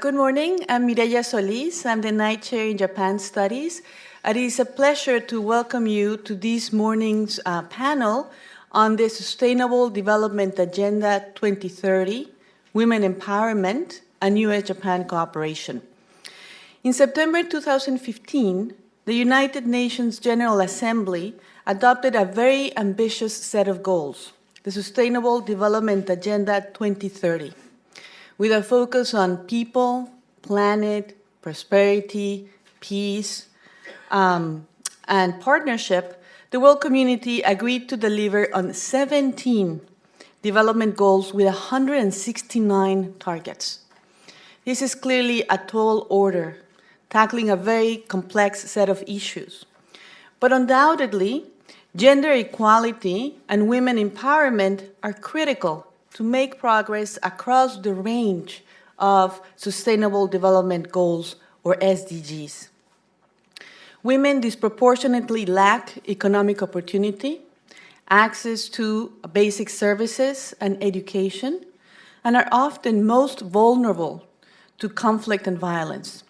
Good morning. I'm Mireya Solis. I'm the Night Chair in Japan Studies. It is a pleasure to welcome you to this morning's panel on the Sustainable Development Agenda 2030, Women Empowerment, and U.S. Japan Cooperation. In September 2015, the United Nations General Assembly adopted a very ambitious set of goals, the Sustainable Development Agenda 2030, with a focus on people, planet, prosperity, peace, and partnership. The world community agreed to deliver on 17 development goals with 169 targets. This is clearly a tall order, tackling a very complex set of issues. But undoubtedly, gender equality and women empowerment are critical to make progress across the range of Sustainable Development Goals, or SDGs. Women disproportionately lack economic opportunity, access to basic services and education, and are often most vulnerable to conflict and violence.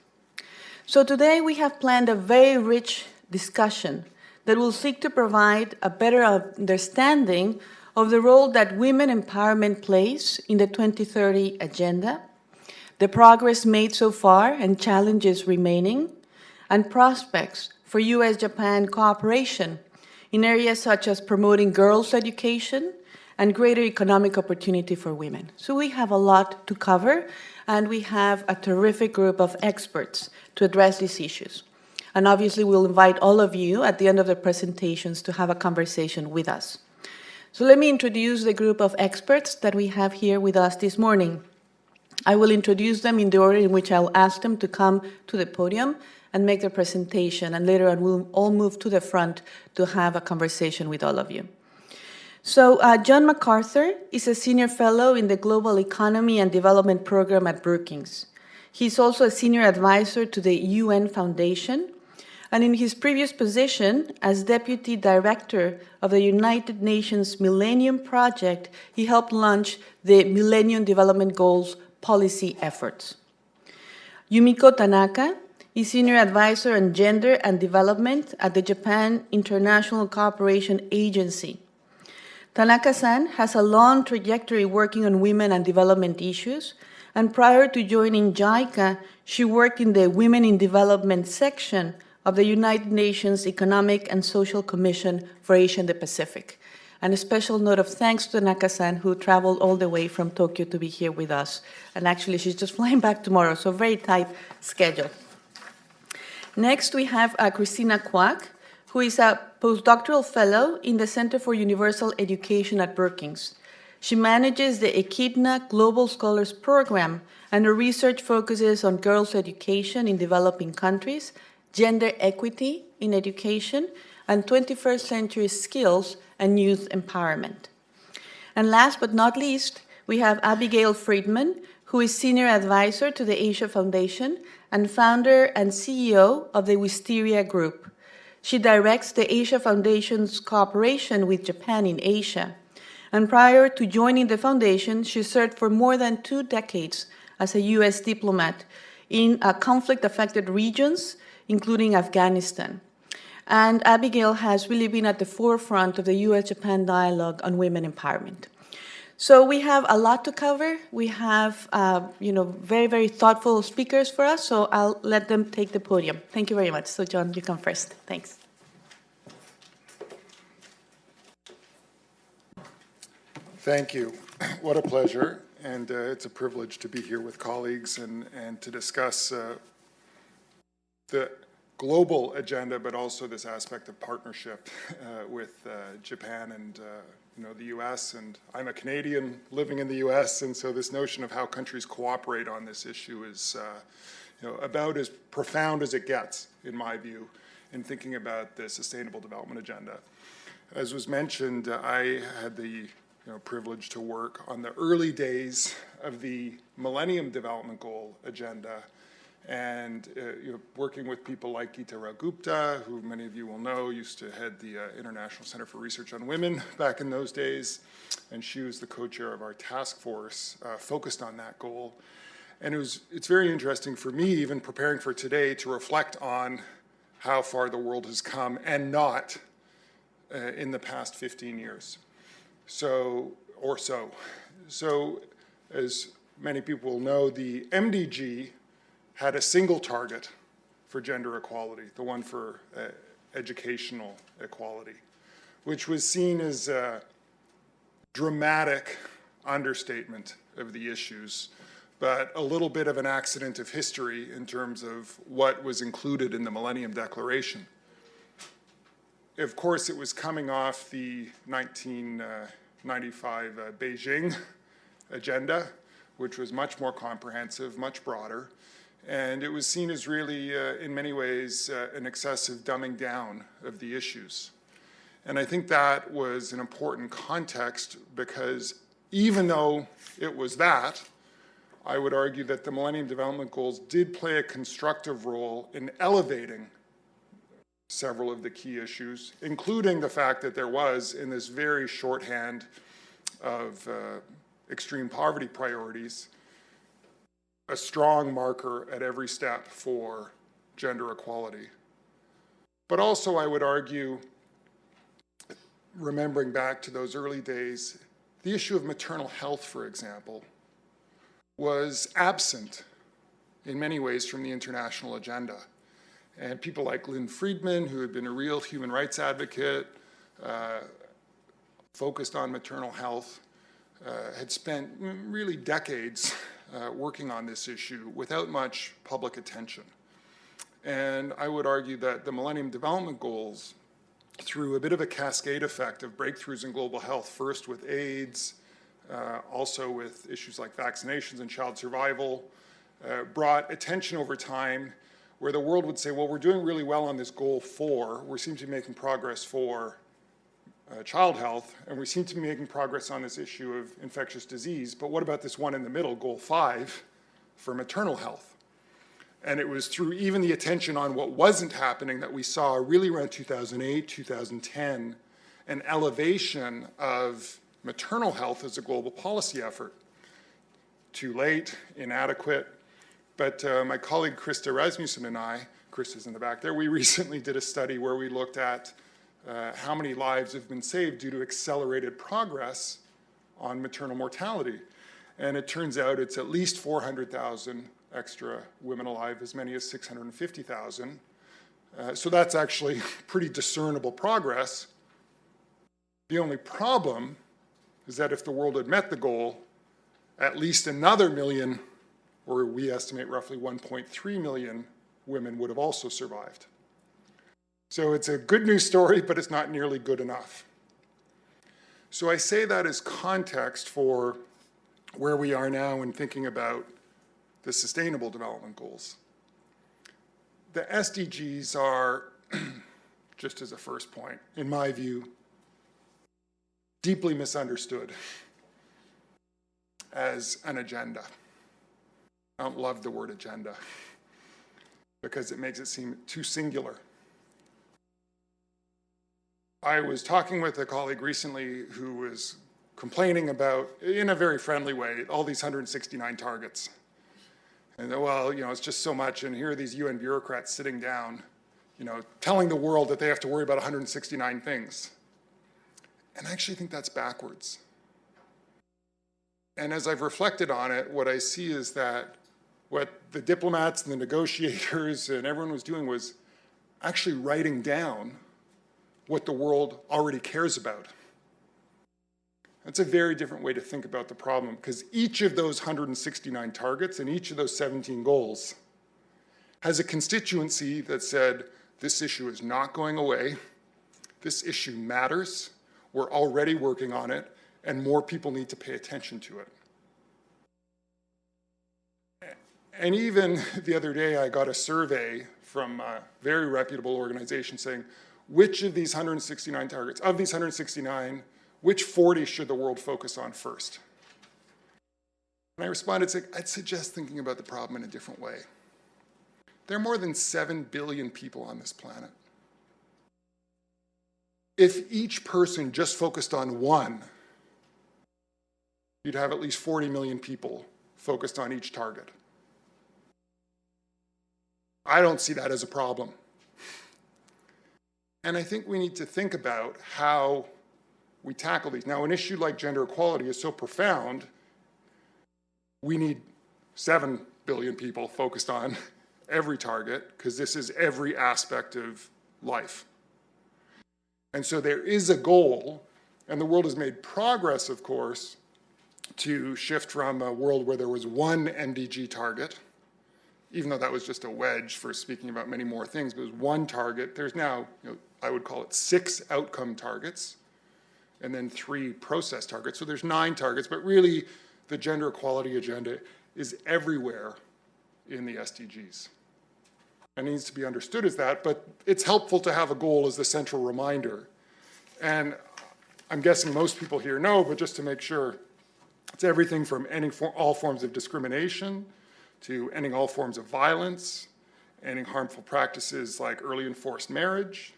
So today we have planned a very rich discussion that will seek to provide a better understanding of the role that women empowerment plays in the 2030 agenda, the progress made so far and challenges remaining, and prospects for U.S. Japan cooperation in areas such as promoting girls' education and greater economic opportunity for women. So we have a lot to cover, and we have a terrific group of experts to address these issues. And obviously, we'll invite all of you at the end of the presentations to have a conversation with us. So let me introduce the group of experts that we have here with us this morning. I will introduce them in the order in which I'll ask them to come to the podium and make their presentation, and later on we'll all move to the front to have a conversation with all of you. So John MacArthur is a senior fellow in the Global Economy and Development Program at Brookings. He's also a senior advisor to the UN Foundation, and in his previous position as Deputy Director of the United Nations Millennium Project, he helped launch the Millennium Development Goals policy efforts. Yumiko Tanaka is Senior Advisor on Gender and Development at the Japan International Cooperation Agency. Tanaka-san has a long trajectory working on women and development issues, and prior to joining JICA, she worked in the Women in Development section of the United Nations Economic and Social Commission for Asia and the Pacific. And a special note of thanks to Tanaka-san, who traveled all the way from Tokyo to be here with us. And actually, she's just flying back tomorrow, so very tight schedule. Next, we have Christina Kwak, who is a postdoctoral fellow in the Center for Universal Education at Brookings. She manages the Echidna Global Scholars Program, and her research focuses on girls' education in developing countries, gender equity in education, and 21st century skills and youth empowerment. And last but not least, we have Abigail Friedman, who is Senior Advisor to the Asia Foundation and founder and CEO of the Wisteria Group. She directs the Asia Foundation's cooperation with Japan in Asia. And prior to joining the foundation, she served for more than 2 decades as a U.S. diplomat in conflict-affected regions, including Afghanistan. And Abigail has really been at the forefront of the U.S.-Japan dialogue on women empowerment. So we have a lot to cover. We have, very, very thoughtful speakers for us, so I'll let them take the podium. Thank you very much. So John, you come first. Thanks. Thank you. What a pleasure. And it's a privilege to be here with colleagues and to discuss the global agenda, but also this aspect of partnership with Japan and the U.S. And I'm a Canadian living in the U.S., and so this notion of how countries cooperate on this issue is about as profound as it gets, in my view, in thinking about the Sustainable Development Agenda. As was mentioned, I had the privilege to work on the early days of the Millennium Development Goal agenda, and working with people like Geeta Rao-Gupta, who many of you will know used to head the International Center for Research on Women back in those days, and she was the co-chair of our task force focused on that goal. And it's very interesting for me, even preparing for today, to reflect on how far the world has come and not in the past 15 years. So, as many people will know, the MDG had a single target for gender equality, the one for educational equality, which was seen as a dramatic understatement of the issues, but a little bit of an accident of history in terms of what was included in the Millennium Declaration. Of course, it was coming off the 1995 Beijing agenda, which was much more comprehensive, much broader, and it was seen as really, in many ways, an excessive dumbing down of the issues. And I think that was an important context because even though it was that, I would argue that the Millennium Development Goals did play a constructive role in elevating several of the key issues, including the fact that there was, in this very shorthand of extreme poverty priorities, a strong marker at every step for gender equality. But also, I would argue, remembering back to those early days, the issue of maternal health, for example, was absent in many ways from the international agenda. And people like Lynn Friedman, who had been a real human rights advocate, focused on maternal health, had spent really decades working on this issue without much public attention. And I would argue that the Millennium Development Goals, through a bit of a cascade effect of breakthroughs in global health, first with AIDS, also with issues like vaccinations and child survival, brought attention over time where the world would say, well, we're doing really well on this goal 4, we seem to be making progress for child health, and we seem to be making progress on this issue of infectious disease, but what about this one in the middle, goal 5, for maternal health? And it was through even the attention on what wasn't happening that we saw really around 2008, 2010, an elevation of maternal health as a global policy effort. Too late, inadequate, but my colleague Krista Rasmussen and I, Krista's in the back there, we recently did a study where we looked at how many lives have been saved due to accelerated progress on maternal mortality. And it turns out it's at least 400,000 extra women alive, as many as 650,000. So that's actually pretty discernible progress. The only problem is that if the world had met the goal, at least another million, or we estimate roughly 1.3 million women would have also survived. So it's a good news story, but it's not nearly good enough. So I say that as context for where we are now in thinking about the Sustainable Development Goals. The SDGs are, just as a first point, in my view, deeply misunderstood as an agenda. I don't love the word agenda because it makes it seem too singular. I was talking with a colleague recently who was complaining about, in a very friendly way, all these 169 targets. And well, it's just so much, and here are these UN bureaucrats sitting down, telling the world that they have to worry about 169 things. And I actually think that's backwards. And as I've reflected on it, what I see is that what the diplomats and the negotiators and everyone was doing was actually writing down what the world already cares about. That's a very different way to think about the problem, because each of those 169 targets and each of those 17 goals has a constituency that said, this issue is not going away, this issue matters, we're already working on it, and more people need to pay attention to it. And even the other day, I got a survey from a very reputable organization saying, which of these 169 targets, of these 169, which 40 should the world focus on first? And I responded saying, I'd suggest thinking about the problem in a different way. There are more than 7 billion people on this planet. If each person just focused on one, you'd have at least 40 million people focused on each target. I don't see that as a problem. And I think we need to think about how we tackle these. Now, an issue like gender equality is so profound, we need 7 billion people focused on every target, because this is every aspect of life. And so there is a goal, and the world has made progress, of course, to shift from a world where there was one MDG target, even though that was just a wedge for speaking about many more things, but it was one target. There's now, I would call it 6 outcome targets, and then 3 process targets. So there's 9 targets, but really the gender equality agenda is everywhere in the SDGs. And it needs to be understood as that, but it's helpful to have a goal as the central reminder. And I'm guessing most people here know, but just to make sure, it's everything from ending all forms of discrimination to ending all forms of violence, ending harmful practices like early and forced marriage,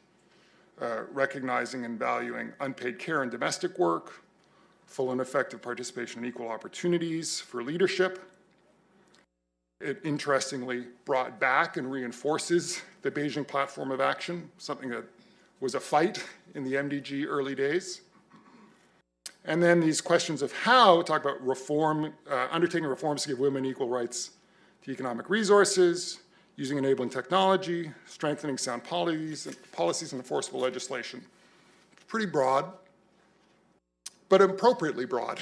recognizing and valuing unpaid care and domestic work, full and effective participation in equal opportunities for leadership. It interestingly brought back and reinforces the Beijing Platform of Action, something that was a fight in the MDG early days. And then these questions of how, talk about reform, undertaking reforms to give women equal rights to economic resources, using enabling technology, strengthening sound policies and enforceable legislation. Pretty broad, but appropriately broad,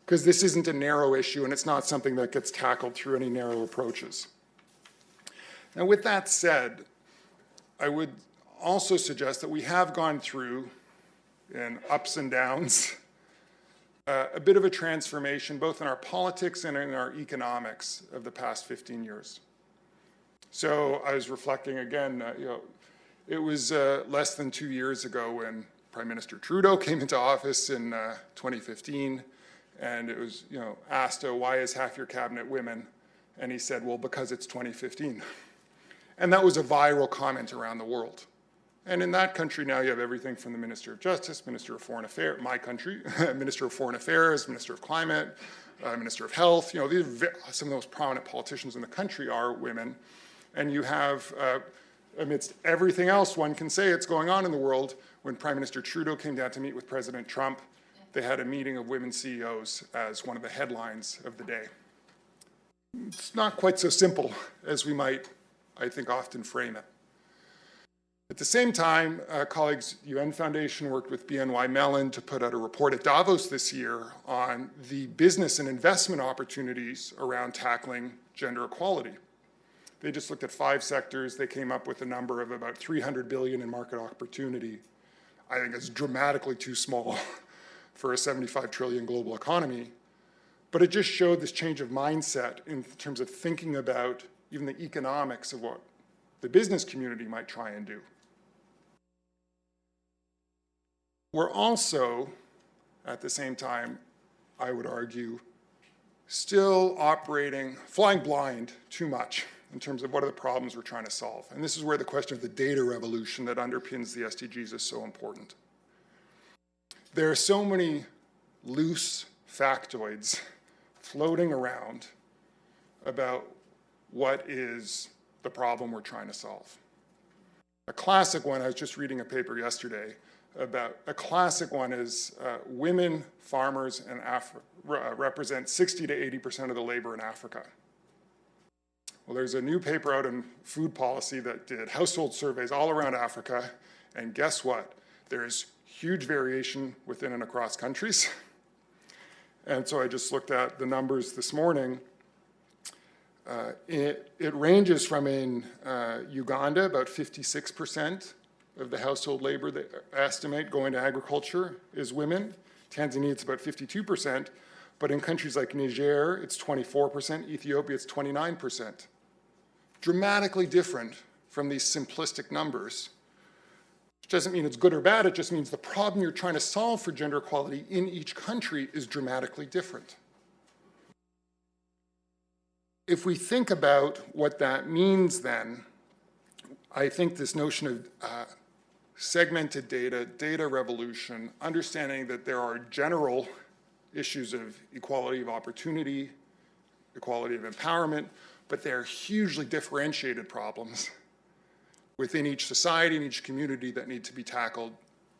because this isn't a narrow issue and it's not something that gets tackled through any narrow approaches. Now, with that said, I would also suggest that we have gone through, in ups and downs, a bit of a transformation both in our politics and in our economics of the past 15 years. So I was reflecting again, it was less than 2 years ago when Prime Minister Trudeau came into office in 2015, and it was asked, why is half your cabinet women? And he said, well, because it's 2015. And that was a viral comment around the world. And in that country now you have everything from the Minister of Justice, Minister of Foreign Affairs, my country, Minister of Foreign Affairs, Minister of Climate, Minister of Health. These are some of the most prominent politicians in the country are women. And you have, amidst everything else one can say it's going on in the world, when Prime Minister Trudeau came down to meet with President Trump, they had a meeting of women CEOs as one of the headlines of the day. It's not quite so simple as we might, I think, often frame it. At the same time, colleagues, UN Foundation worked with BNY Mellon to put out a report at Davos this year on the business and investment opportunities around tackling gender equality. They just looked at 5 sectors. They came up with a number of about $300 billion in market opportunity. I think it's dramatically too small for a 75 trillion global economy. But it just showed this change of mindset in terms of thinking about even the economics of what the business community might try and do. We're also, at the same time, I would argue, still operating, flying blind too much in terms of what are the problems we're trying to solve. And this is where the question of the data revolution that underpins the SDGs is so important. There are so many loose factoids floating around about what is the problem we're trying to solve. A classic one, I was just reading a paper yesterday about, a classic one is women farmers in represent 60 to 80% of the labor in Africa. Well, there's a new paper out in food policy that did household surveys all around Africa, and guess what? There's huge variation within and across countries. And so I just looked at the numbers this morning. It ranges from in Uganda, about 56% of the household labor they estimate going to agriculture is women. Tanzania, it's about 52%. But in countries like Niger, it's 24%. Ethiopia, it's 29%. Dramatically different from these simplistic numbers. Which doesn't mean it's good or bad, it just means the problem you're trying to solve for gender equality in each country is dramatically different. If we think about what that means then, I think this notion of segmented data, data revolution, understanding that there are general issues of equality of opportunity, equality of empowerment, but they're hugely differentiated problems within each society and each community that need to be tackled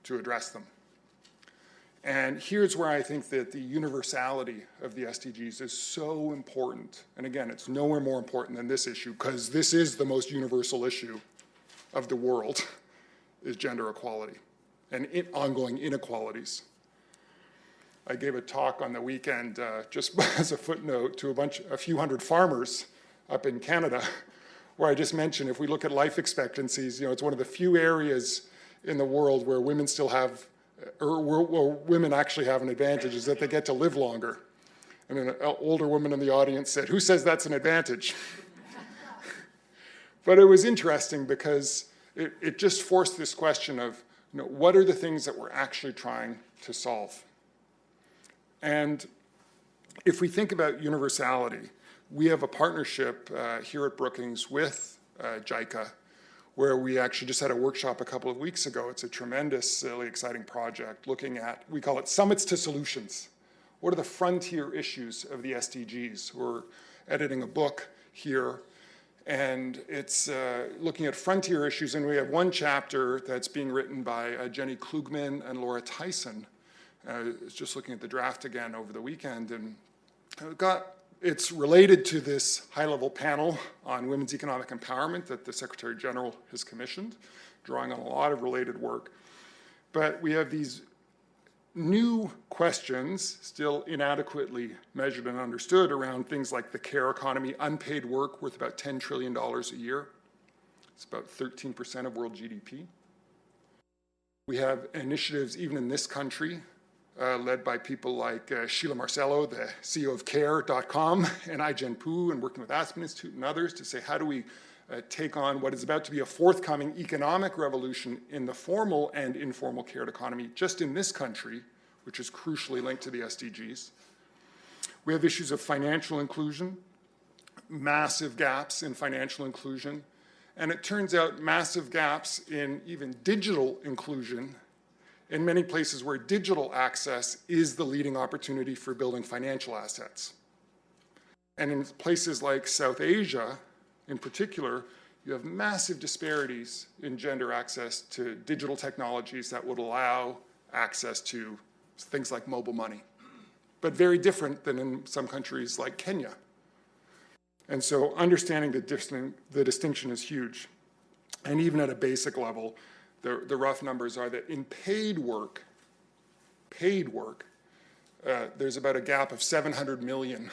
to address them. And here's where I think that the universality of the SDGs is so important. And again, it's nowhere more important than this issue, because this is the most universal issue of the world, is gender equality and ongoing inequalities. I gave a talk on the weekend, just as a footnote, to a few hundred farmers up in Canada, where I just mentioned, if we look at life expectancies, it's one of the few areas in the world where women still have, or where women actually have an advantage, is that they get to live longer. And an older woman in the audience said, "Who says that's an advantage?" But it was interesting because it just forced this question of, what are the things that we're actually trying to solve? And if we think about universality, we have a partnership here at Brookings with JICA, where we actually just had a workshop a couple of weeks ago. It's a tremendously exciting project looking at, we call it Summits to Solutions. What are the frontier issues of the SDGs? We're editing a book here, and it's looking at frontier issues, and we have one chapter that's being written by Jenny Klugman and Laura Tyson. I was just looking at the draft again over the weekend, and it's related to this high-level panel on women's economic empowerment that the Secretary General has commissioned, drawing on a lot of related work. But we have these new questions, still inadequately measured and understood, around things like the care economy, unpaid work worth about $10 trillion a year. It's about 13% of world GDP. We have initiatives even in this country, led by people like Sheila Marcello, the CEO of Care.com, and Ai-jen Poo, and working with Aspen Institute and others to say, how do we take on what is about to be a forthcoming economic revolution in the formal and informal care economy just in this country, which is crucially linked to the SDGs. We have issues of financial inclusion, massive gaps in financial inclusion, and it turns out massive gaps in even digital inclusion in many places where digital access is the leading opportunity for building financial assets. And in places like South Asia, in particular, you have massive disparities in gender access to digital technologies that would allow access to things like mobile money, but very different than in some countries like Kenya. And so understanding the distinction is huge. And even at a basic level, the rough numbers are that in paid work, there's about a gap of 700 million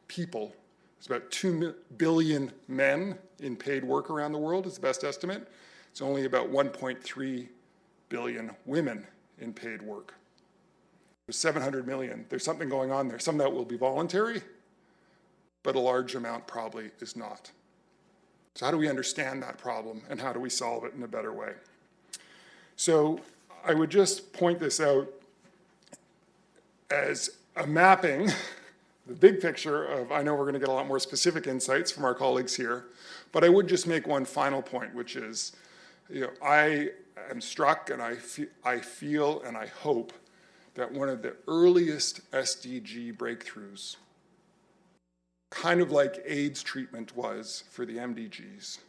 people. There's about 2 billion men in paid work around the world, is the best estimate. It's only about 1.3 billion women in paid work. There's 700 million. There's something going on there. Some of that will be voluntary, but a large amount probably is not. So how do we understand that problem, and how do we solve it in a better way? So I would just point this out as a mapping, the big picture of, I know we're going to get a lot more specific insights from our colleagues here, but I would just make one final point, which is, I am struck and I feel and I hope that one of the earliest SDG breakthroughs, kind of like AIDS treatment was for the MDGs,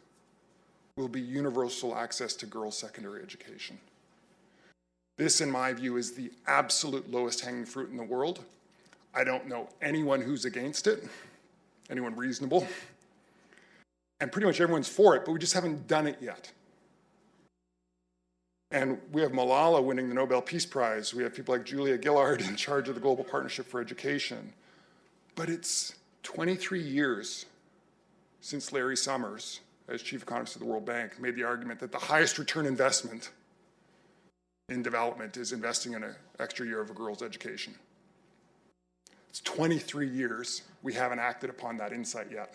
will be universal access to girls' secondary education. This, in my view, is the absolute lowest hanging fruit in the world. I don't know anyone who's against it, anyone reasonable, and pretty much everyone's for it, but we just haven't done it yet. And we have Malala winning the Nobel Peace Prize. We have people like Julia Gillard in charge of the Global Partnership for Education. But it's 23 years since Larry Summers, as chief economist of the World Bank, made the argument that the highest return investment in development is investing in an extra year of a girl's education. It's 23 years. We haven't acted upon that insight yet.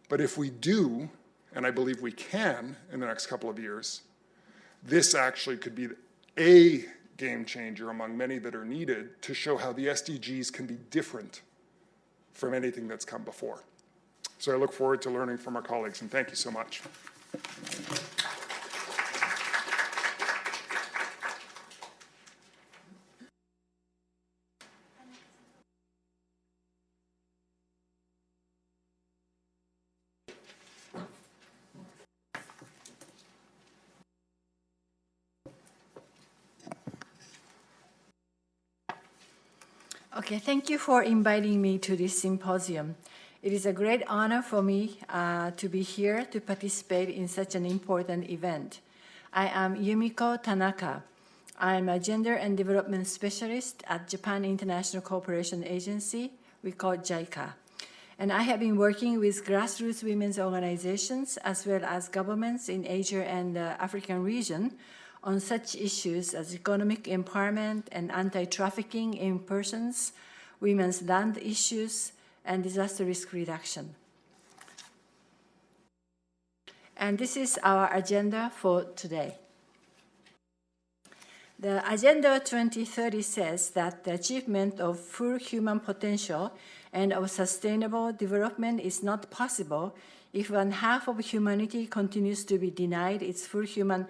But if we do, and I believe we can in the next couple of years, this actually could be a game changer among many that are needed to show how the SDGs can be different from anything that's come before. So I look forward to learning from our colleagues, and thank you so much. Okay, thank you for inviting me to this symposium. It is a great honor for me to be here to participate in such an important event. I am Yumiko Tanaka. I am a gender and development specialist at Japan International Cooperation Agency, we call JICA. And I have been working with grassroots women's organizations as well as governments in Asia and the African region on such issues as economic empowerment and anti-trafficking in persons, women's land issues, and disaster risk reduction. And this is our agenda for today. The Agenda 2030 says that the achievement of full human potential and of sustainable development is not possible if one half of humanity continues to be denied its full human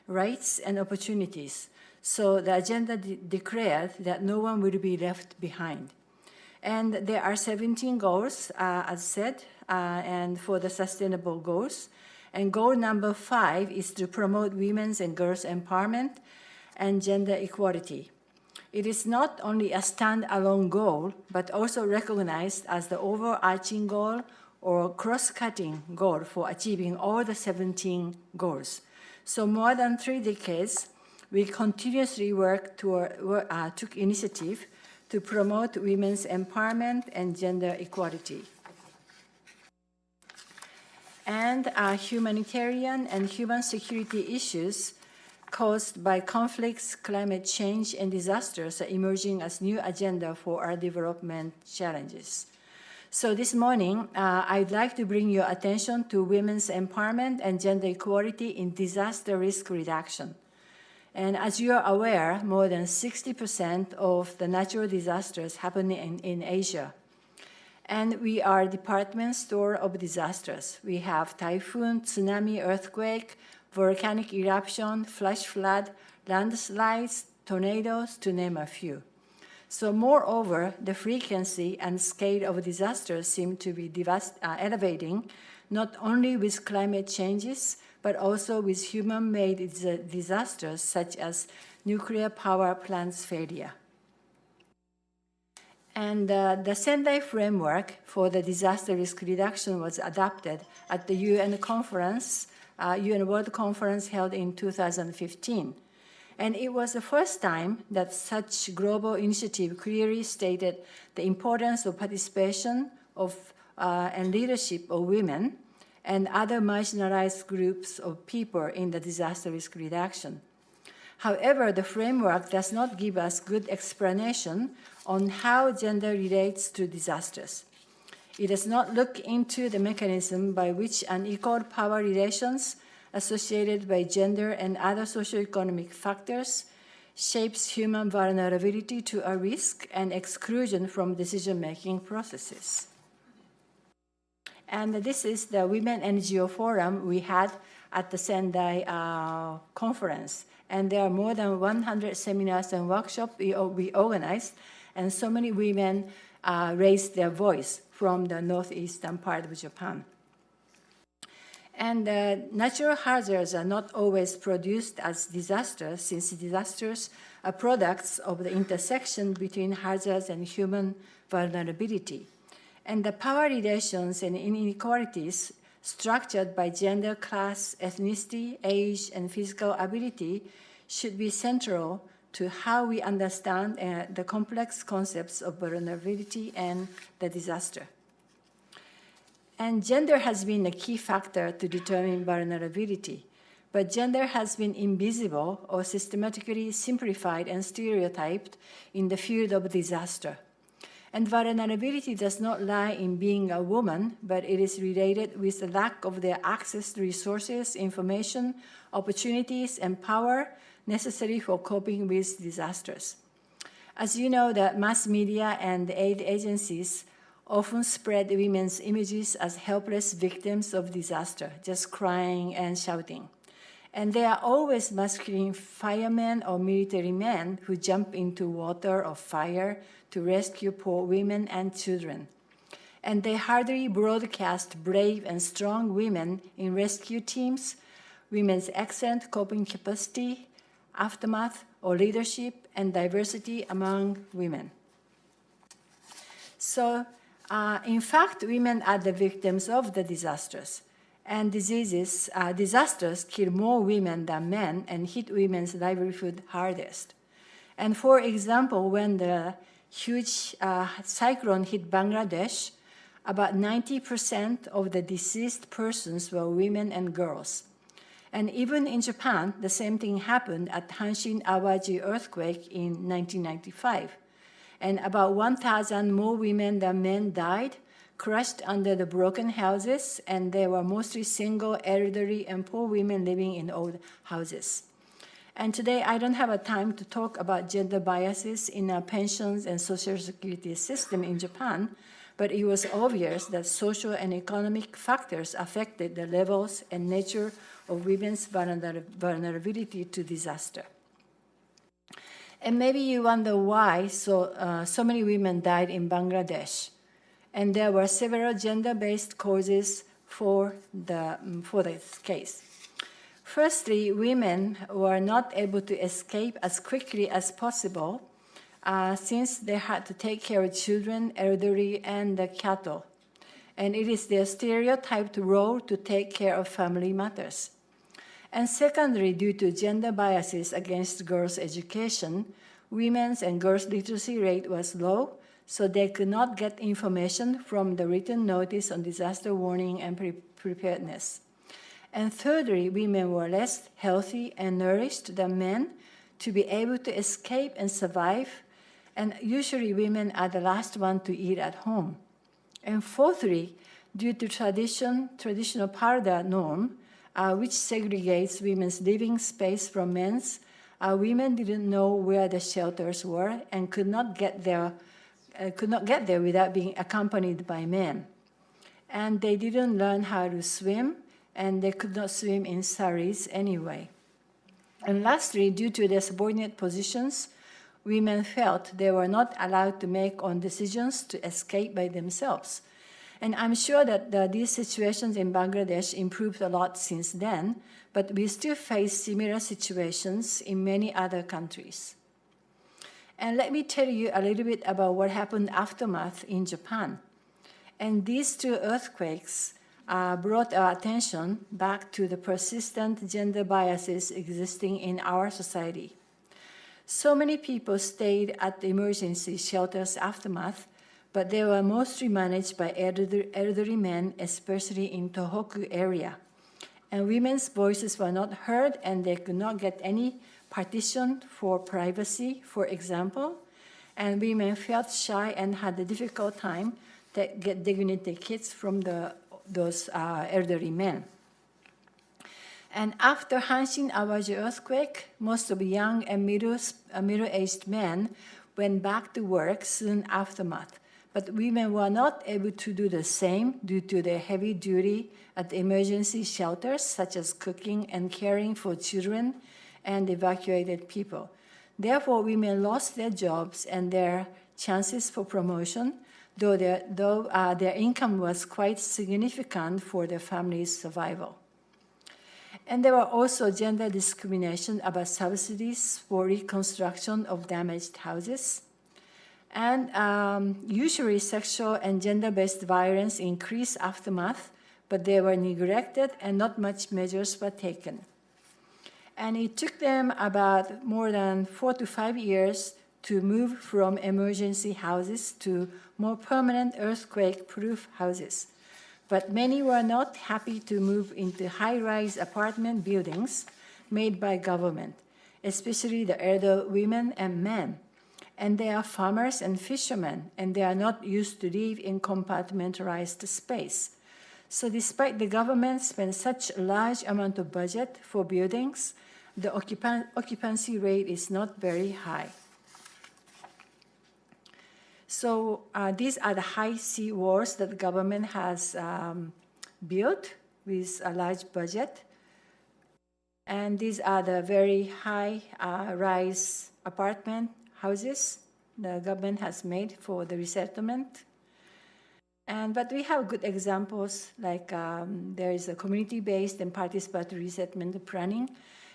rights and opportunities. So the agenda declared that no one will be left behind. And there are 17 goals, as said, and for the sustainable goals. And goal number 5 is to promote women's and girls' empowerment and gender equality. It is not only a standalone goal, but also recognized as the overarching goal or cross-cutting goal for achieving all the 17 goals. So more than 3 decades, we continuously took initiative to promote women's empowerment and gender equality. And humanitarian and human security issues caused by conflicts, climate change, and disasters are emerging as new agenda for our development challenges. So this morning, I'd like to bring your attention to women's empowerment and gender equality in disaster risk reduction. And as you are aware, more than 60% of the natural disasters happen in Asia. And we are a department store of disasters. We have typhoon, tsunami, earthquake, volcanic eruption, flash flood, landslides, tornadoes, to name a few. So moreover, the frequency and scale of disasters seem to be elevating, not only with climate changes, but also with human-made disasters such as nuclear power plants failure. And the Sendai framework for the disaster risk reduction was adopted at the UN conference, UN World Conference held in 2015. And it was the first time that such global initiative clearly stated the importance of participation of and leadership of women and other marginalized groups of people in the disaster risk reduction. However, the framework does not give us good explanation on how gender relates to disasters. It does not look into the mechanism by which unequal power relations associated by gender and other socioeconomic factors shapes human vulnerability to a risk and exclusion from decision-making processes. And this is the Women NGO Forum we had at the Sendai conference. And there are more than 100 seminars and workshops we organized, and so many women raised their voice from the northeastern part of Japan. And natural hazards are not always produced as disasters, since disasters are products of the intersection between hazards and human vulnerability. And the power relations and inequalities structured by gender, class, ethnicity, age, and physical ability should be central to how we understand the complex concepts of vulnerability and the disaster. And gender has been a key factor to determine vulnerability, but gender has been invisible or systematically simplified and stereotyped in the field of disaster. And vulnerability does not lie in being a woman, but it is related with the lack of their access to resources, information, opportunities, and power necessary for coping with disasters. As you know, the mass media and aid agencies often spread women's images as helpless victims of disaster, just crying and shouting. And there are always masculine firemen or military men who jump into water or fire to rescue poor women and children. And they hardly broadcast brave and strong women in rescue teams, women's excellent coping capacity, aftermath, or leadership and diversity among women. So, in fact, women are the victims of the disasters. And disasters kill more women than men and hit women's livelihood hardest. And for example, when the huge cyclone hit Bangladesh, about 90% of the deceased persons were women and girls. And even in Japan, the same thing happened at Hanshin-Awaji earthquake in 1995. And about 1,000 more women than men died, crushed under the broken houses, and they were mostly single, elderly, and poor women living in old houses. And today, I don't have a time to talk about gender biases in our pensions and social security system in Japan, but it was obvious that social and economic factors affected the levels and nature of women's vulnerability to disaster. And maybe you wonder why so many women died in Bangladesh. And there were several gender-based causes for this case. Firstly, women were not able to escape as quickly as possible since they had to take care of children, elderly, and the cattle. And it is their stereotyped role to take care of family matters. And secondly, due to gender biases against girls' education, women's and girls' literacy rate was low, so they could not get information from the written notice on disaster warning and preparedness. And thirdly, women were less healthy and nourished than men to be able to escape and survive, and usually women are the last one to eat at home. And fourthly, due to traditional parda norm, which segregates women's living space from men's, women didn't know where the shelters were and could not get there without being accompanied by men. And they didn't learn how to swim, and they could not swim in saris anyway. And lastly, due to their subordinate positions, women felt they were not allowed to make own decisions to escape by themselves. And I'm sure that these situations in Bangladesh improved a lot since then, but we still face similar situations in many other countries. And let me tell you a little bit about what happened aftermath in Japan. And these two earthquakes brought our attention back to the persistent gender biases existing in our society. So many people stayed at the emergency shelters aftermath, but they were mostly managed by elderly men, especially in Tohoku area. And women's voices were not heard, and they could not get any partition for privacy, for example. And women felt shy and had a difficult time to get dignity kids from those elderly men. And after Hanshin-Awaji earthquake, most of young and middle-aged men went back to work soon aftermath. But women were not able to do the same due to their heavy duty at the emergency shelters, such as cooking and caring for children and evacuated people. Therefore, women lost their jobs and their chances for promotion, though their income was quite significant for their family's survival. And there were also gender discrimination about subsidies for reconstruction of damaged houses. And usually sexual and gender-based violence increased aftermath, but they were neglected and not much measures were taken. And it took them about more than 4 to 5 years to move from emergency houses to more permanent earthquake-proof houses. But many were not happy to move into high-rise apartment buildings made by government, especially the elder women and men. And they are farmers and fishermen, and they are not used to live in compartmentalized space. So despite the government spent such a large amount of budget for buildings, the occupancy rate is not very high. So these are the high sea walls that the government has built with a large budget. And these are the very high-rise apartment houses the government has made for the resettlement. But we have good examples, like there is a community-based and participatory resettlement planning,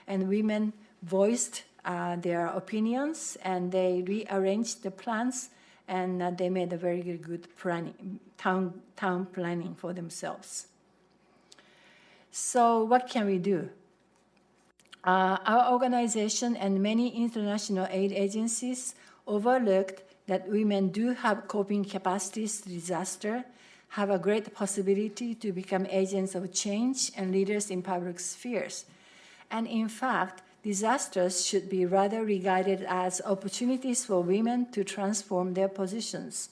and women voiced their opinions, and they rearranged the plans and they made a very good planning, town planning for themselves. So what can we do? Our organization and many international aid agencies overlooked that women do have coping capacities to disaster, have a great possibility to become agents of change and leaders in public spheres. And in fact, disasters should be rather regarded as opportunities for women to transform their positions.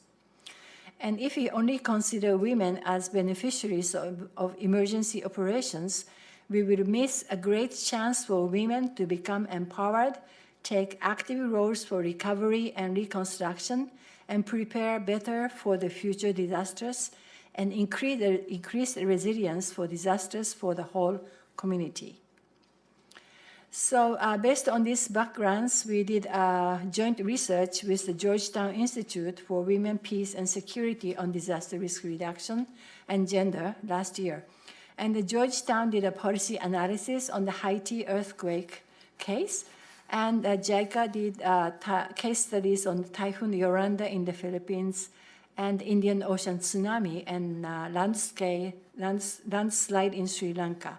And if we only consider women as beneficiaries of emergency operations, we will miss a great chance for women to become empowered, take active roles for recovery and reconstruction, and prepare better for the future disasters, and increase resilience for disasters for the whole community. So based on these backgrounds, we did joint research with the Georgetown Institute for Women, Peace, and Security on Disaster Risk Reduction and Gender last year. And the Georgetown did a policy analysis on the Haiti earthquake case, and JICA did case studies on Typhoon Yoranda in the Philippines and Indian Ocean tsunami and landslide in Sri Lanka.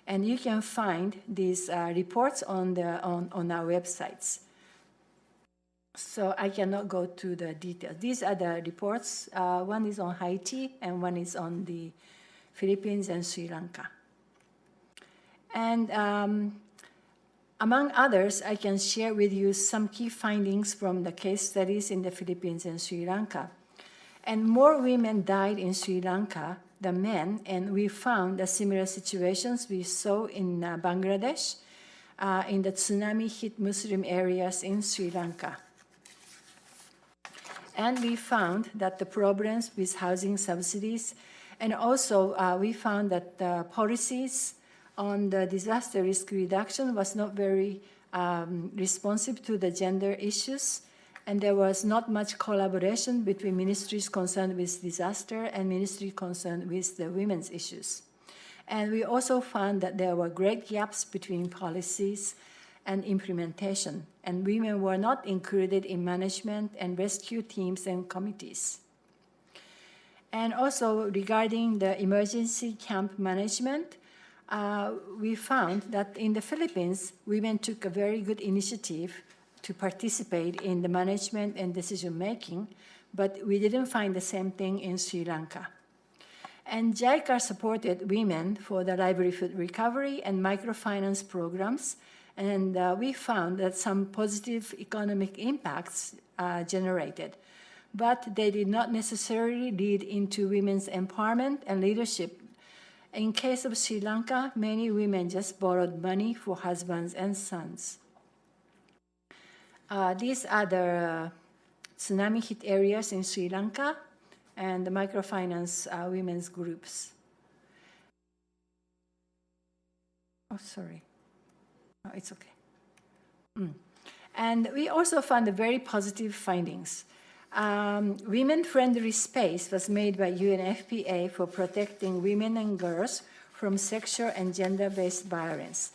And you can find these reports on our websites. So I cannot go to the details. These are the reports. One is on Haiti and one is on the Philippines and Sri Lanka. And among others, I can share with you some key findings from the case studies in the Philippines and Sri Lanka. And more women died in Sri Lanka than men, and we found the similar situations we saw in Bangladesh, in the tsunami-hit Muslim areas in Sri Lanka. And we found that the problems with housing subsidies, and also we found that the policies on the disaster risk reduction was not very responsive to the gender issues, and there was not much collaboration between ministries concerned with disaster and ministries concerned with the women's issues. And we also found that there were great gaps between policies and implementation, and women were not included in management and rescue teams and committees. And also regarding the emergency camp management, we found that in the Philippines, women took a very good initiative to participate in the management and decision-making, but we didn't find the same thing in Sri Lanka. And JICA supported women for the livelihood recovery and microfinance programs, and we found that some positive economic impacts generated, but they did not necessarily lead into women's empowerment and leadership. In case of Sri Lanka, many women just borrowed money for husbands and sons. These are the tsunami-hit areas in Sri Lanka and the microfinance women's groups. Oh, sorry. Oh, it's okay. And we also found very positive findings. Women-friendly space was made by UNFPA for protecting women and girls from sexual and gender-based violence.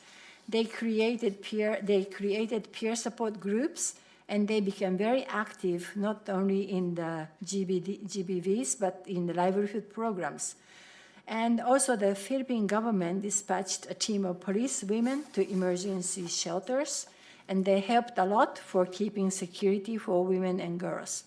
They created peer support groups, and they became very active, not only in the GBVs, but in the livelihood programs. And also the Philippine government dispatched a team of police women to emergency shelters, and they helped a lot for keeping security for women and girls.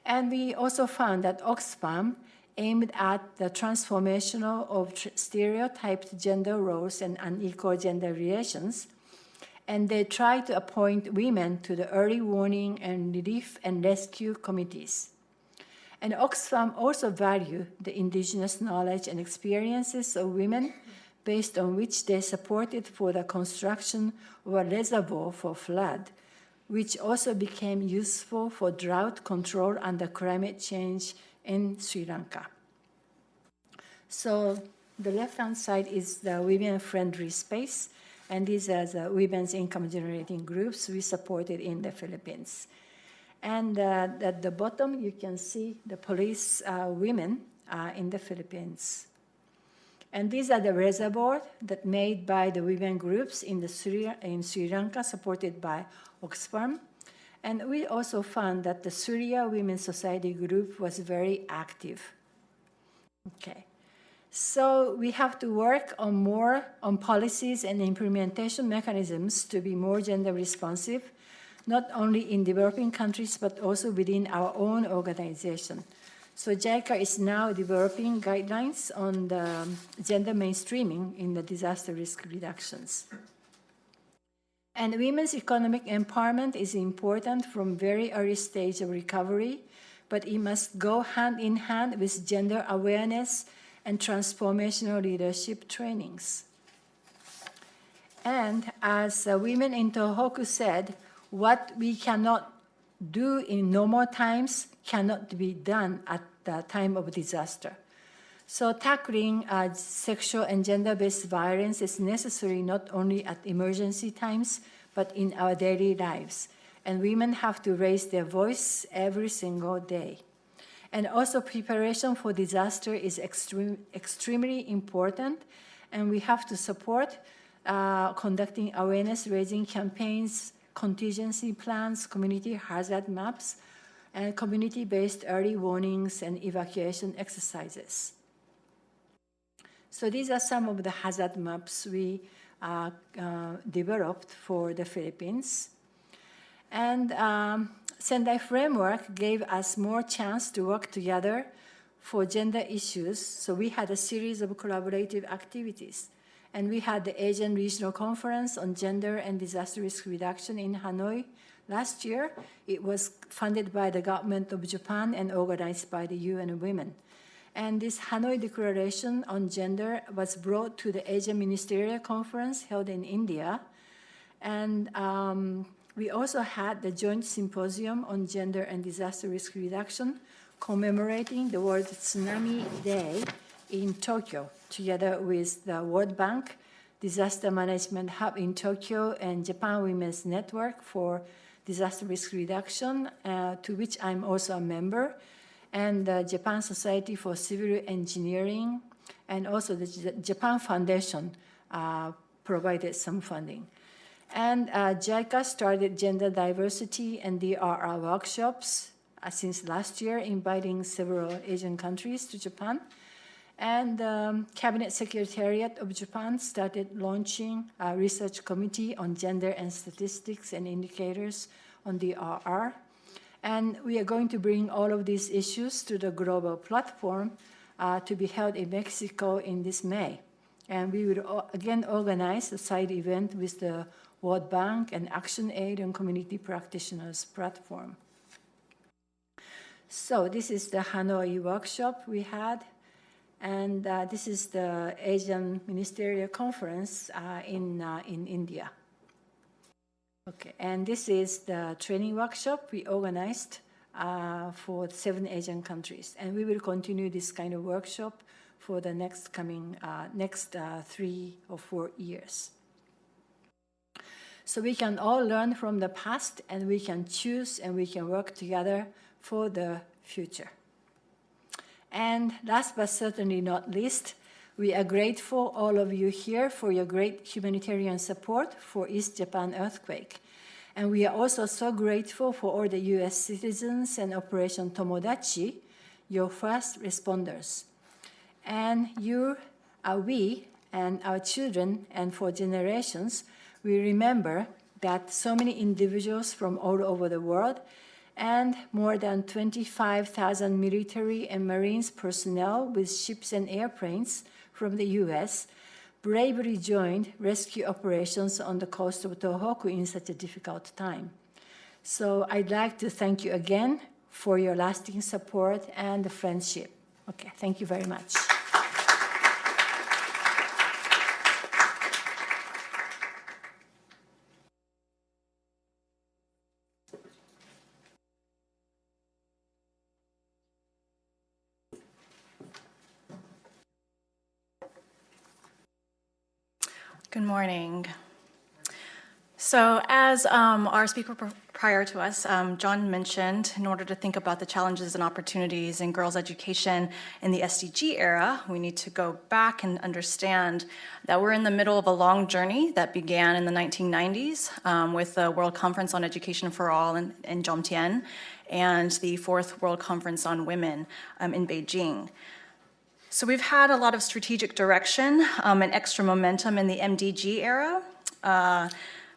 And we also found that Oxfam aimed at the transformation of stereotyped gender roles and unequal gender relations, and they tried to appoint women to the early warning and relief and rescue committees. And Oxfam also valued the indigenous knowledge and experiences of women, based on which they supported for the construction of a reservoir for flood, which also became useful for drought control under climate change in Sri Lanka. So the left-hand side is the women-friendly space, and these are the women's income-generating groups we supported in the Philippines. And at the bottom, you can see the police women in the Philippines. And these are the reservoirs that made by the women groups in Sri Lanka, supported by Oxfam. And we also found that the Syria Women's Society group was very active. Okay. So we have to work on more on policies and implementation mechanisms to be more gender responsive, not only in developing countries, but also within our own organization. So JICA is now developing guidelines on the gender mainstreaming in the disaster risk reductions. And women's economic empowerment is important from very early stage of recovery, but it must go hand in hand with gender awareness and transformational leadership trainings. And as women in Tohoku said, what we cannot do in normal times cannot be done at the time of disaster. So tackling sexual and gender-based violence is necessary not only at emergency times, but in our daily lives. And women have to raise their voice every single day. And also preparation for disaster is extremely important, and we have to support conducting awareness-raising campaigns, contingency plans, community hazard maps, and community-based early warnings and evacuation exercises. So these are some of the hazard maps we developed for the Philippines. And Sendai Framework gave us more chance to work together for gender issues. So we had a series of collaborative activities. And we had the Asian Regional Conference on Gender and Disaster Risk Reduction in Hanoi last year. It was funded by the government of Japan and organized by the UN Women. And this Hanoi Declaration on Gender was brought to the Asian Ministerial Conference held in India. And we also had the Joint Symposium on Gender and Disaster Risk Reduction commemorating the World Tsunami Day in Tokyo, together with the World Bank, Disaster Management Hub in Tokyo, and Japan Women's Network for Disaster Risk Reduction, to which I'm also a member, and the Japan Society for Civil Engineering, and also the Japan Foundation provided some funding. And JICA started gender diversity and DRR workshops since last year, inviting several Asian countries to Japan. And the Cabinet Secretariat of Japan started launching a research committee on gender and statistics and indicators on DRR. And we are going to bring all of these issues to the global platform to be held in Mexico in this May. And we will again organize a side event with the World Bank and ActionAid and Community Practitioners platform. So this is the Hanoi workshop we had. And this is the Asian Ministerial Conference in India. Okay, and this is the training workshop we organized for 7 Asian countries. And we will continue this kind of workshop for the next 3 or 4 years. So we can all learn from the past, and we can choose and we can work together for the future. And last but certainly not least, we are grateful, all of you here, for your great humanitarian support for East Japan earthquake. And we are also so grateful for all the U.S. citizens and Operation Tomodachi, your first responders. And we, and our children, and for generations, we remember that so many individuals from all over the world and more than 25,000 military and Marines personnel with ships and airplanes from the U.S. bravely joined rescue operations on the coast of Tohoku in such a difficult time. So I'd like to thank you again for your lasting support and friendship. Okay, thank you very much. Good morning. So as our speaker prior to us, John mentioned, in order to think about the challenges and opportunities in girls' education in the SDG era, we need to go back and understand that we're in the middle of a long journey that began in the 1990s with the World Conference on Education for All in Zhongtian and the Fourth World Conference on Women in Beijing. So we've had a lot of strategic direction and extra momentum in the MDG era,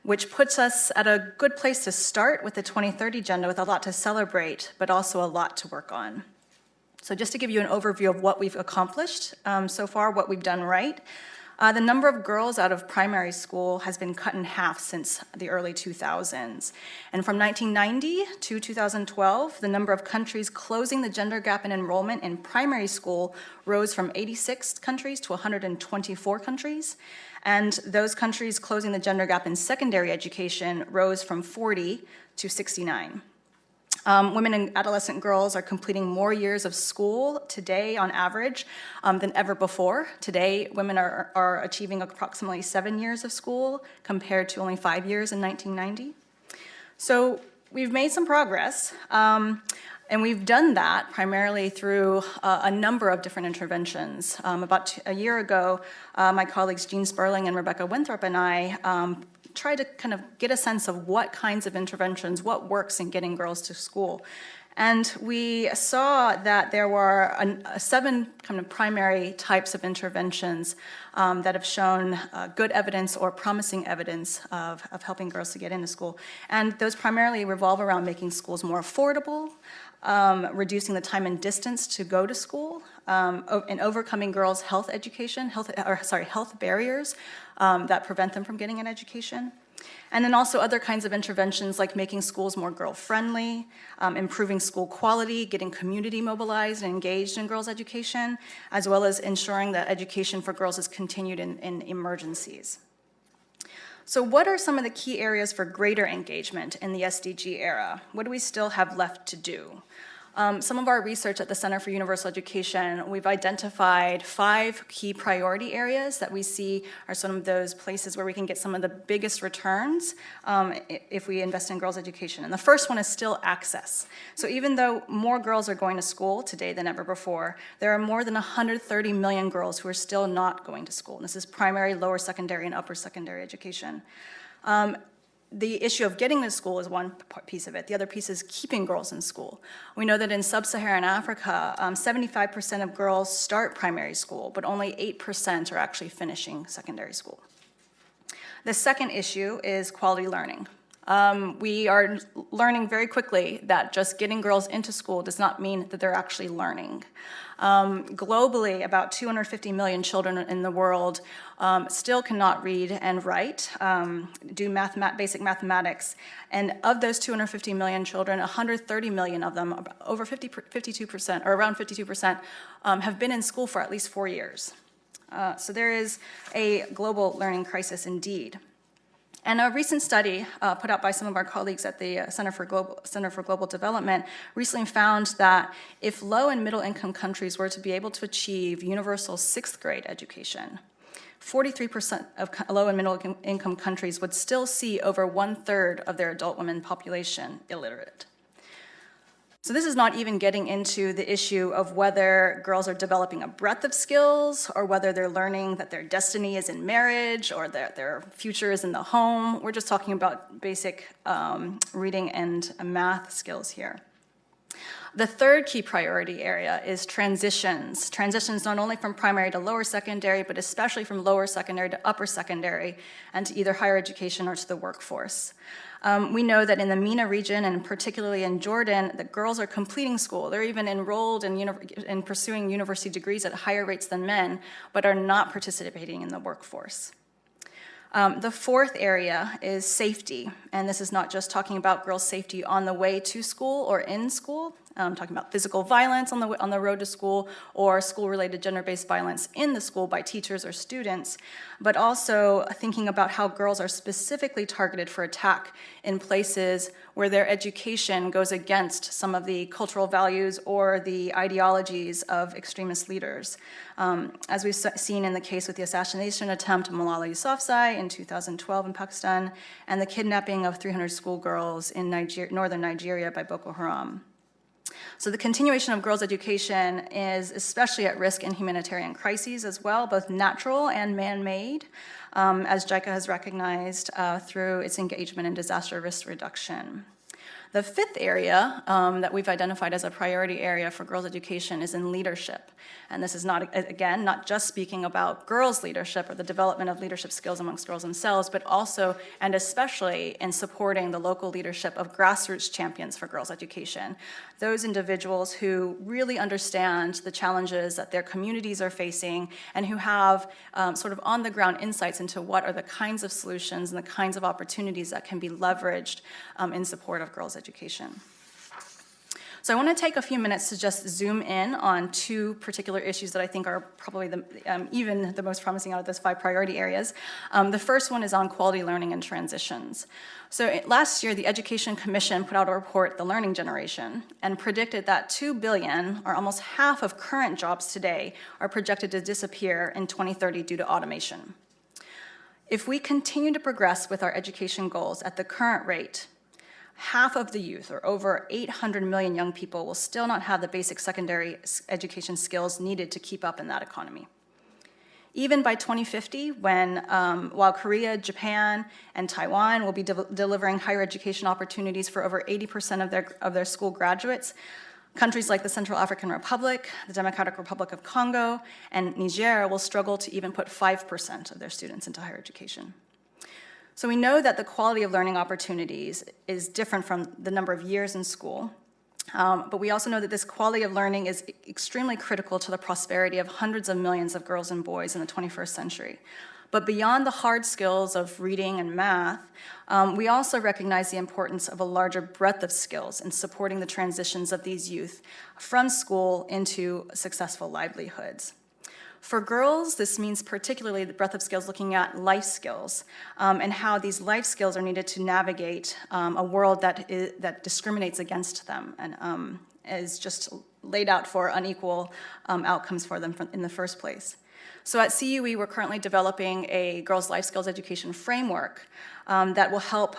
which puts us at a good place to start with the 2030 agenda with a lot to celebrate, but also a lot to work on. So just to give you an overview of what we've accomplished so far, what we've done right, the number of girls out of primary school has been cut in half since the early 2000s. And from 1990 to 2012, the number of countries closing the gender gap in enrollment in primary school rose from 86 countries to 124 countries. And those countries closing the gender gap in secondary education rose from 40 to 69. Women and adolescent girls are completing more years of school today on average than ever before. Today, women are achieving approximately 7 years of school compared to only 5 years in 1990. So we've made some progress, and we've done that primarily through a number of different interventions. About a year ago, my colleagues Jean Sperling and Rebecca Winthrop and I try to kind of get a sense of what kinds of interventions, what works in getting girls to school. And we saw that there were 7 kind of primary types of interventions that have shown good evidence or promising evidence of helping girls to get into school. And those primarily revolve around making schools more affordable, reducing the time and distance to go to school, and overcoming girls' health barriers that prevent them from getting an education. And then also other kinds of interventions like making schools more girl-friendly, improving school quality, getting community mobilized and engaged in girls' education, as well as ensuring that education for girls is continued in emergencies. So what are some of the key areas for greater engagement in the SDG era? What do we still have left to do? Some of our research at the Center for Universal Education, we've identified 5 key priority areas that we see are some of those places where we can get some of the biggest returns if we invest in girls' education. And the first one is still access. So even though more girls are going to school today than ever before, there are more than 130 million girls who are still not going to school. And this is primary, lower secondary, and upper secondary education. The issue of getting to school is one piece of it. The other piece is keeping girls in school. We know that in sub-Saharan Africa, 75% of girls start primary school, but only 8% are actually finishing secondary school. The second issue is quality learning. We are learning very quickly that just getting girls into school does not mean that they're actually learning. Globally, about 250 million children in the world still cannot read and write, do basic mathematics. And of those 250 million children, 130 million of them, over 52%, or around 52%, have been in school for at least 4 years. So there is a global learning crisis indeed. And a recent study put out by some of our colleagues at the Center for Global Development recently found that if low and middle income countries were to be able to achieve universal 6th grade education, 43% of low and middle income countries would still see over 1/3 of their adult women population illiterate. So this is not even getting into the issue of whether girls are developing a breadth of skills or whether they're learning that their destiny is in marriage or that their future is in the home. We're just talking about basic reading and math skills here. The third key priority area is transitions. Transitions not only from primary to lower secondary, but especially from lower secondary to upper secondary and to either higher education or to the workforce. We know that in the MENA region, and particularly in Jordan, that girls are completing school. They're even enrolled in pursuing university degrees at higher rates than men, but are not participating in the workforce. The fourth area is safety, and this is not just talking about girls' safety on the way to school or in school. talking about physical violence on the road to school or school-related gender-based violence in the school by teachers or students, but also thinking about how girls are specifically targeted for attack in places where their education goes against some of the cultural values or the ideologies of extremist leaders. As we've seen in the case with the assassination attempt of Malala Yousafzai in 2012 in Pakistan, and the kidnapping of 300 schoolgirls in northern Nigeria by Boko Haram. So the continuation of girls' education is especially at risk in humanitarian crises as well, both natural and man-made, as JICA has recognized through its engagement in disaster risk reduction. The fifth area that we've identified as a priority area for girls' education is in leadership. And this is not, again, not just speaking about girls' leadership or the development of leadership skills amongst girls themselves, but also and especially in supporting the local leadership of grassroots champions for girls' education. Those individuals who really understand the challenges that their communities are facing and who have sort of on-the-ground insights into what are the kinds of solutions and the kinds of opportunities that can be leveraged in support of girls' education. So I want to take a few minutes to just zoom in on two particular issues that I think are probably even the most promising out of those 5 priority areas. The first one is on quality learning and transitions. So last year, the Education Commission put out a report, The Learning Generation, and predicted that 2 billion, or almost half of current jobs today, are projected to disappear in 2030 due to automation. If we continue to progress with our education goals at the current rate, half of the youth, or over 800 million young people, will still not have the basic secondary education skills needed to keep up in that economy. Even by 2050, while Korea, Japan, and Taiwan will be delivering higher education opportunities for over 80% of their school graduates, countries like the Central African Republic, the Democratic Republic of Congo, and Niger will struggle to even put 5% of their students into higher education. So we know that the quality of learning opportunities is different from the number of years in school, but we also know that this quality of learning is extremely critical to the prosperity of hundreds of millions of girls and boys in the 21st century. But beyond the hard skills of reading and math, we also recognize the importance of a larger breadth of skills in supporting the transitions of these youth from school into successful livelihoods. For girls, this means particularly the breadth of skills looking at life skills and how these life skills are needed to navigate a world that discriminates against them and is just laid out for unequal outcomes for them in the first place. So at CUE, we're currently developing a girls' life skills education framework that will help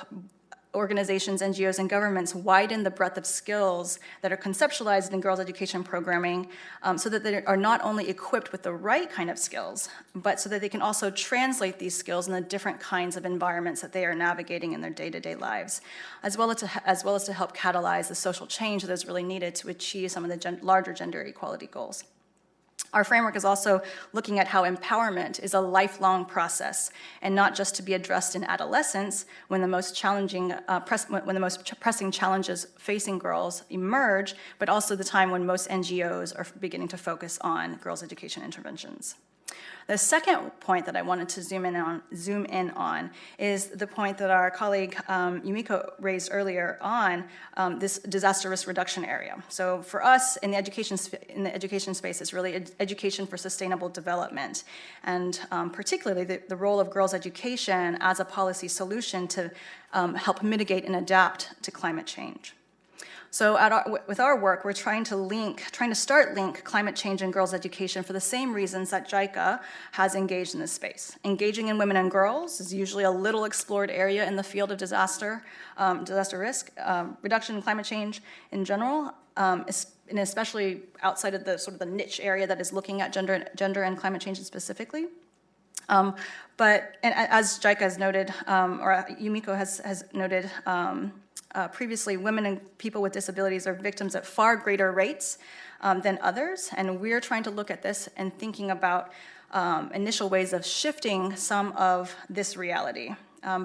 organizations, NGOs, and governments widen the breadth of skills that are conceptualized in girls' education programming so that they are not only equipped with the right kind of skills, but so that they can also translate these skills in the different kinds of environments that they are navigating in their day-to-day lives, as well as to help catalyze the social change that is really needed to achieve some of the larger gender equality goals. Our framework is also looking at how empowerment is a lifelong process and not just to be addressed in adolescence when the most pressing challenges facing girls emerge, but also the time when most NGOs are beginning to focus on girls' education interventions. The second point that I wanted to zoom in on is the point that our colleague Yumiko raised earlier on this disaster risk reduction area. So for us in the education space, it's really education for sustainable development, and particularly the role of girls' education as a policy solution to help mitigate and adapt to climate change. So with our work, we're trying to link climate change and girls' education for the same reasons that JICA has engaged in this space. Engaging in women and girls is usually a little explored area in the field of disaster risk, reduction and climate change in general, and especially outside of the sort of the niche area that is looking at gender and climate change specifically. But as JICA has noted, or Yumiko has noted, previously, women and people with disabilities are victims at far greater rates than others, and we're trying to look at this and thinking about initial ways of shifting some of this reality,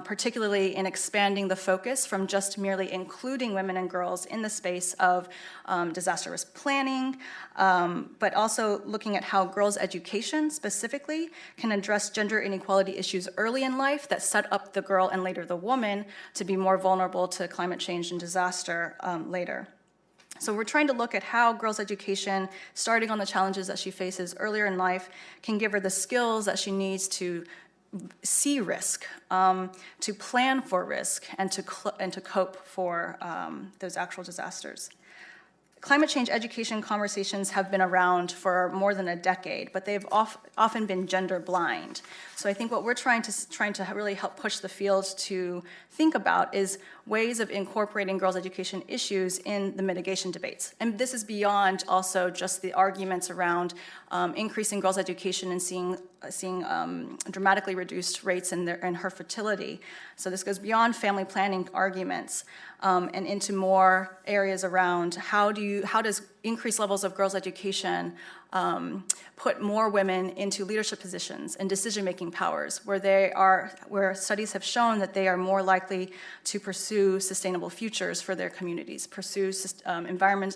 particularly in expanding the focus from just merely including women and girls in the space of disaster risk planning, but also looking at how girls' education specifically can address gender inequality issues early in life that set up the girl and later the woman to be more vulnerable to climate change and disaster later. So we're trying to look at how girls' education, starting on the challenges that she faces earlier in life, can give her the skills that she needs to see risk, to plan for risk, and to cope for those actual disasters. Climate change education conversations have been around for more than a decade, but they've often been gender blind. So I think what we're trying to really help push the field to think about is ways of incorporating girls' education issues in the mitigation debates. And this is beyond also just the arguments around increasing girls' education and seeing dramatically reduced rates in her fertility. So this goes beyond family planning arguments and into more areas around how does increased levels of girls' education put more women into leadership positions and decision-making powers, where studies have shown that they are more likely to pursue sustainable futures for their communities, pursue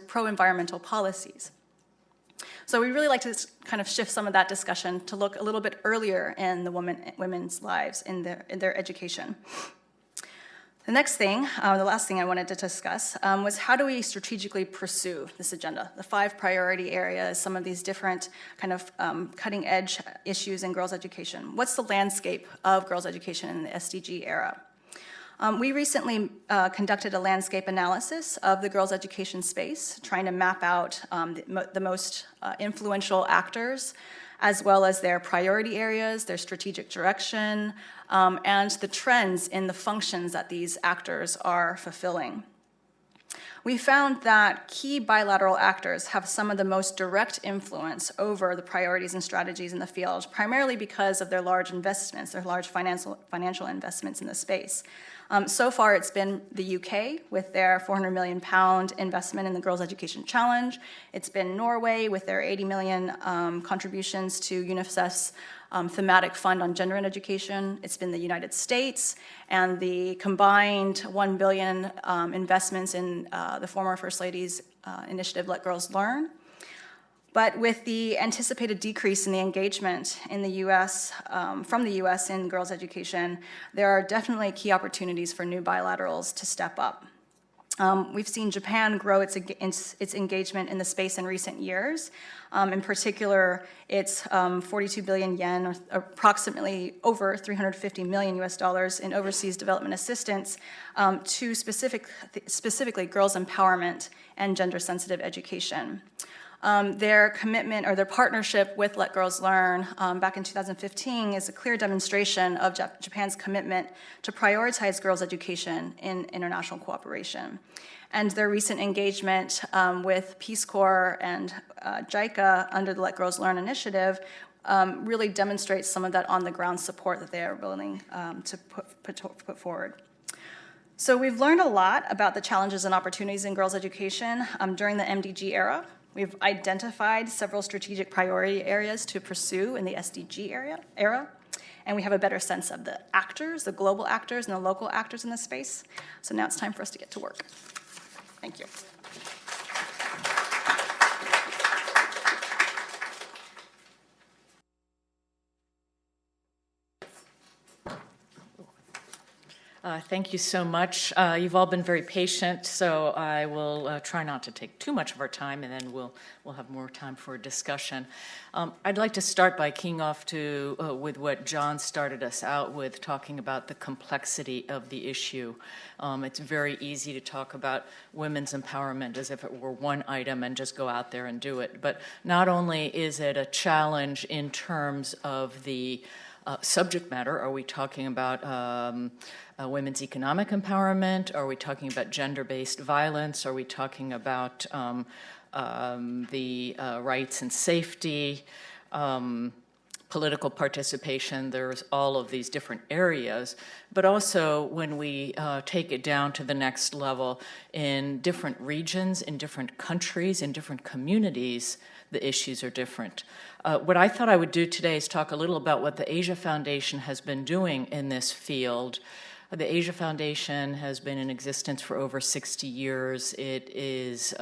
pro-environmental policies. So we really like to kind of shift some of that discussion to look a little bit earlier in the women's lives, in their education. The next thing, the last thing I wanted to discuss, was how do we strategically pursue this agenda? The 5 priority areas, some of these different kind of cutting edge issues in girls' education. What's the landscape of girls' education in the SDG era? We recently conducted a landscape analysis of the girls' education space, trying to map out the most influential actors, as well as their priority areas, their strategic direction, and the trends in the functions that these actors are fulfilling. We found that key bilateral actors have some of the most direct influence over the priorities and strategies in the field, primarily because of their large investments, their large financial investments in the space. So far, it's been the UK with their £400 million investment in the Girls' Education Challenge. It's been Norway with their 80 million contributions to UNICEF's thematic fund on gender and education. It's been the United States and the combined $1 billion investments in the former First Lady's initiative, Let Girls Learn. But with the anticipated decrease in the engagement in the U.S., from the U.S. in girls' education, there are definitely key opportunities for new bilaterals to step up. We've seen Japan grow its engagement in the space in recent years. In particular, its 42 billion yen, or approximately over $350 million US in overseas development assistance to specifically girls' empowerment and gender-sensitive education. Their commitment or their partnership with Let Girls Learn back in 2015 is a clear demonstration of Japan's commitment to prioritize girls' education in international cooperation. And their recent engagement with Peace Corps and JICA under the Let Girls Learn initiative really demonstrates some of that on-the-ground support that they are willing to put forward. So we've learned a lot about the challenges and opportunities in girls' education during the MDG era. We've identified several strategic priority areas to pursue in the SDG era, and we have a better sense of the actors, the global actors and the local actors in this space. So now it's time for us to get to work. Thank you. Thank you so much. You've all been very patient, so I will try not to take too much of our time, and then we'll have more time for discussion. I'd like to start by keying off with what John started us out with, talking about the complexity of the issue. It's very easy to talk about women's empowerment as if it were one item and just go out there and do it. But not only is it a challenge in terms of the subject matter. Are we talking about women's economic empowerment? Are we talking about gender-based violence? Are we talking about the rights and safety, political participation? There's all of these different areas. But also when we take it down to the next level, in different regions, in different countries, in different communities, the issues are different. What I thought I would do today is talk a little about what the Asia Foundation has been doing in this field. The Asia Foundation has been in existence for over 60 years. It is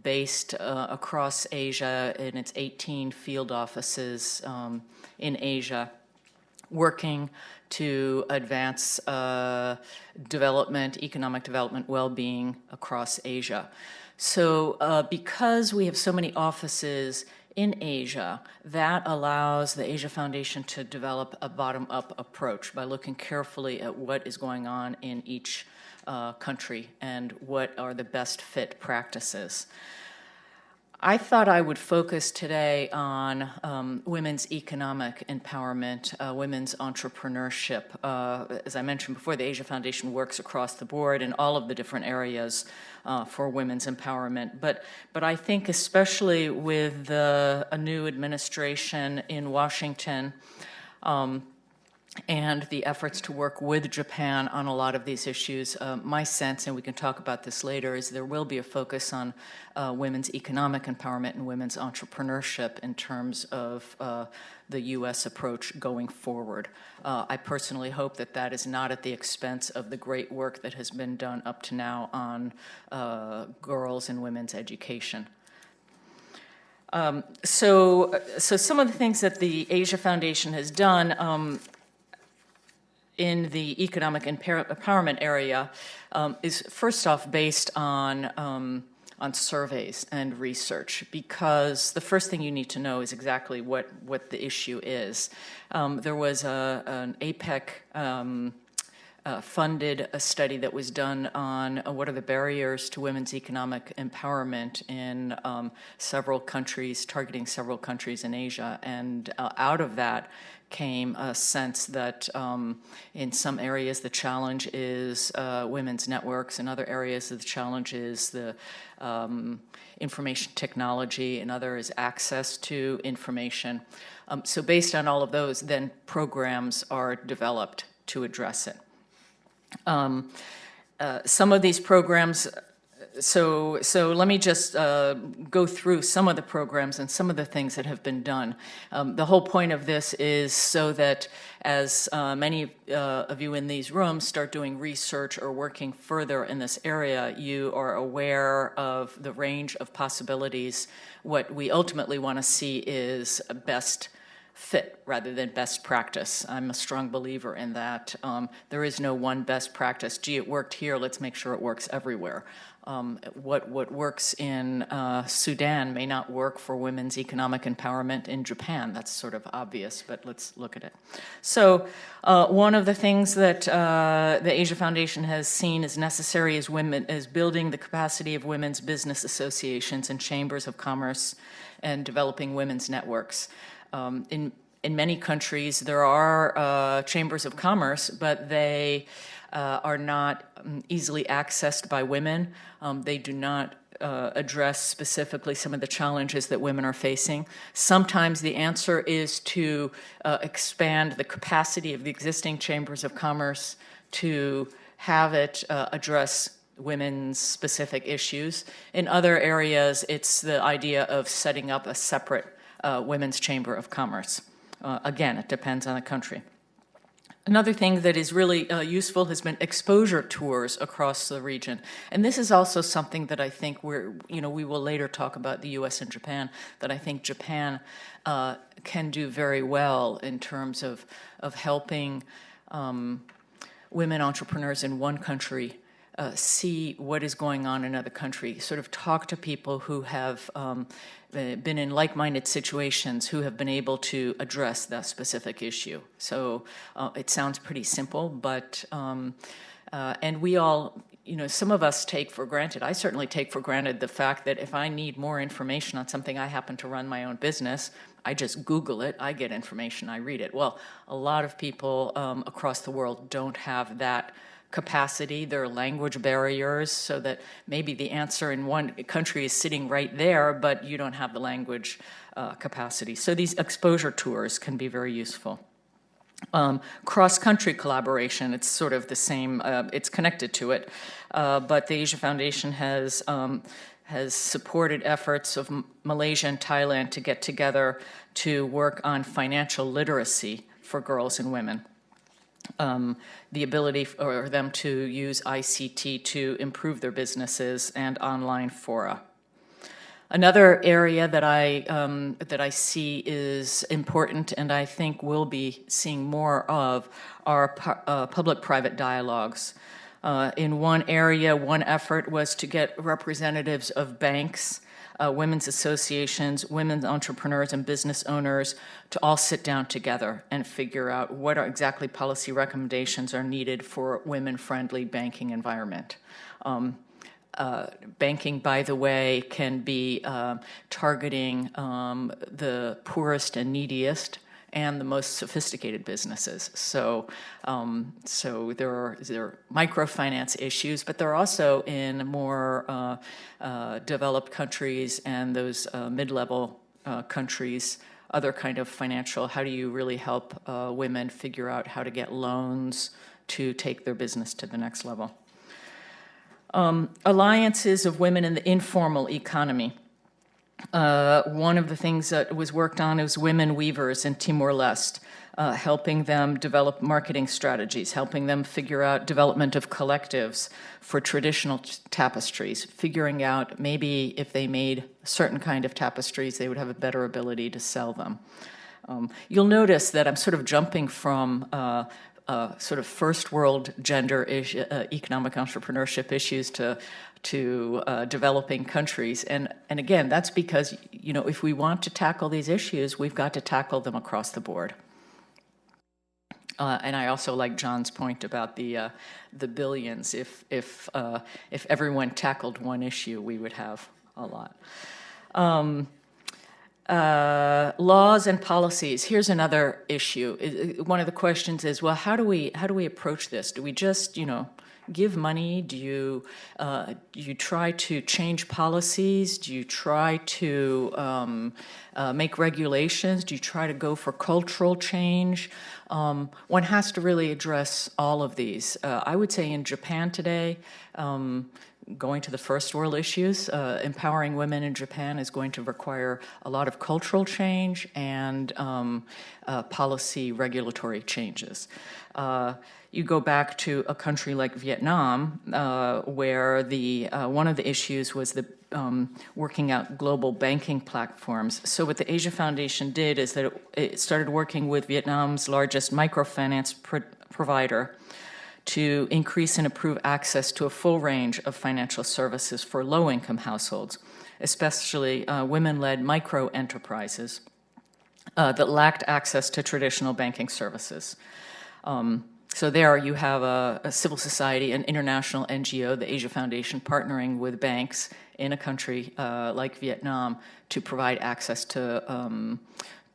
based across Asia in its 18 field offices in Asia, working to advance development, economic development, well-being across Asia. So because we have so many offices in Asia, that allows the Asia Foundation to develop a bottom-up approach by looking carefully at what is going on in each country and what are the best fit practices. I thought I would focus today on women's economic empowerment, women's entrepreneurship. As I mentioned before, the Asia Foundation works across the board in all of the different areas for women's empowerment. But I think especially with a new administration in Washington, and the efforts to work with Japan on a lot of these issues, my sense, and we can talk about this later, is there will be a focus on women's economic empowerment and women's entrepreneurship in terms of the U.S. approach going forward. I personally hope that that is not at the expense of the great work that has been done up to now on girls and women's education. So some of the things that the Asia Foundation has done in the economic empowerment area is first off based on surveys and research, because the first thing you need to know is exactly what the issue is. There was an APEC funded a study that was done on what are the barriers to women's economic empowerment in several countries, targeting several countries in Asia, and out of that came a sense that in some areas the challenge is women's networks, in other areas the challenge is the information technology, in others access to information. So based on all of those, then programs are developed to address it. Some of these programs, so let me just go through some of the programs and some of the things that have been done. The whole point of this is so that as many of you in these rooms start doing research or working further in this area, you are aware of the range of possibilities. What we ultimately want to see is a best fit rather than best practice. I'm a strong believer in that. There is no one best practice. Gee, it worked here, let's make sure it works everywhere. What works in Sudan may not work for women's economic empowerment in Japan. That's sort of obvious, but let's look at it. So one of the things that the Asia Foundation has seen as necessary is building the capacity of women's business associations and chambers of commerce and developing women's networks. In many countries, there are chambers of commerce, but they are not easily accessed by women. They do not address specifically some of the challenges that women are facing. Sometimes the answer is to expand the capacity of the existing chambers of commerce to have it address women's specific issues. In other areas, it's the idea of setting up a separate women's chamber of commerce. Again, it depends on the country. Another thing that is really useful has been exposure tours across the region. And this is also something that I think we will later talk about the U.S. and Japan, that I think Japan can do very well in terms of helping women entrepreneurs in one country see what is going on in another country, sort of talk to people who have been in like-minded situations, who have been able to address that specific issue. So it sounds pretty simple, but, and we all, some of us take for granted, I certainly take for granted the fact that if I need more information on something, I happen to run my own business, I just Google it, I get information, I read it. Well, a lot of people across the world don't have that capacity. There are language barriers, so that maybe the answer in one country is sitting right there, but you don't have the language capacity. So these exposure tours can be very useful. Cross-country collaboration, it's sort of the same, it's connected to it, but the Asia Foundation has supported efforts of Malaysia and Thailand to get together to work on financial literacy for girls and women. The ability for them to use ICT to improve their businesses and online fora. Another area that I see is important, and I think we'll be seeing more of, are public-private dialogues. In one area, one effort was to get representatives of banks, women's associations, women entrepreneurs, and business owners to all sit down together and figure out what are exactly policy recommendations are needed for a women-friendly banking environment. Banking, by the way, can be targeting the poorest and neediest and the most sophisticated businesses. So there are microfinance issues, but there are also in more developed countries and those mid-level countries, other kind of financial, how do you really help women figure out how to get loans to take their business to the next level? Alliances of women in the informal economy. One of the things that was worked on is women weavers in Timor-Leste, helping them develop marketing strategies, helping them figure out development of collectives for traditional tapestries, figuring out maybe if they made a certain kind of tapestries, they would have a better ability to sell them. You'll notice that I'm sort of jumping from sort of first world gender economic entrepreneurship issues to developing countries. And again, that's because, if we want to tackle these issues, we've got to tackle them across the board. And I also like John's point about the billions. If everyone tackled one issue, we would have a lot. Laws and policies. Here's another issue. One of the questions is, well, how do we approach this? Do we just, give money? Do you try to change policies? Do you try to make regulations? Do you try to go for cultural change? One has to really address all of these. I would say in Japan today, going to the first world issues, empowering women in Japan is going to require a lot of cultural change and policy regulatory changes. You go back to a country like Vietnam, where one of the issues was the working out global banking platforms. So what the Asia Foundation did is that it started working with Vietnam's largest microfinance provider to increase and improve access to a full range of financial services for low-income households, especially women-led micro-enterprises that lacked access to traditional banking services. So there you have a civil society, an international NGO, the Asia Foundation, partnering with banks in a country like Vietnam to provide access to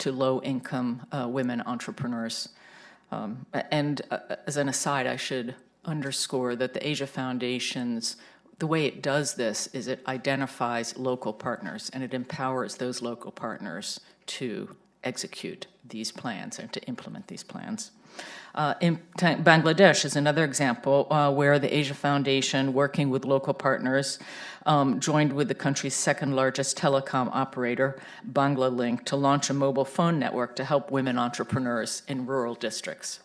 low-income women entrepreneurs. And as an aside, I should underscore that the Asia Foundation's, the way it does this is it identifies local partners and it empowers those local partners to execute these plans and to implement these plans. In Bangladesh is another example where the Asia Foundation, working with local partners, joined with the country's second largest telecom operator, Banglalink, to launch a mobile phone network to help women entrepreneurs in rural districts.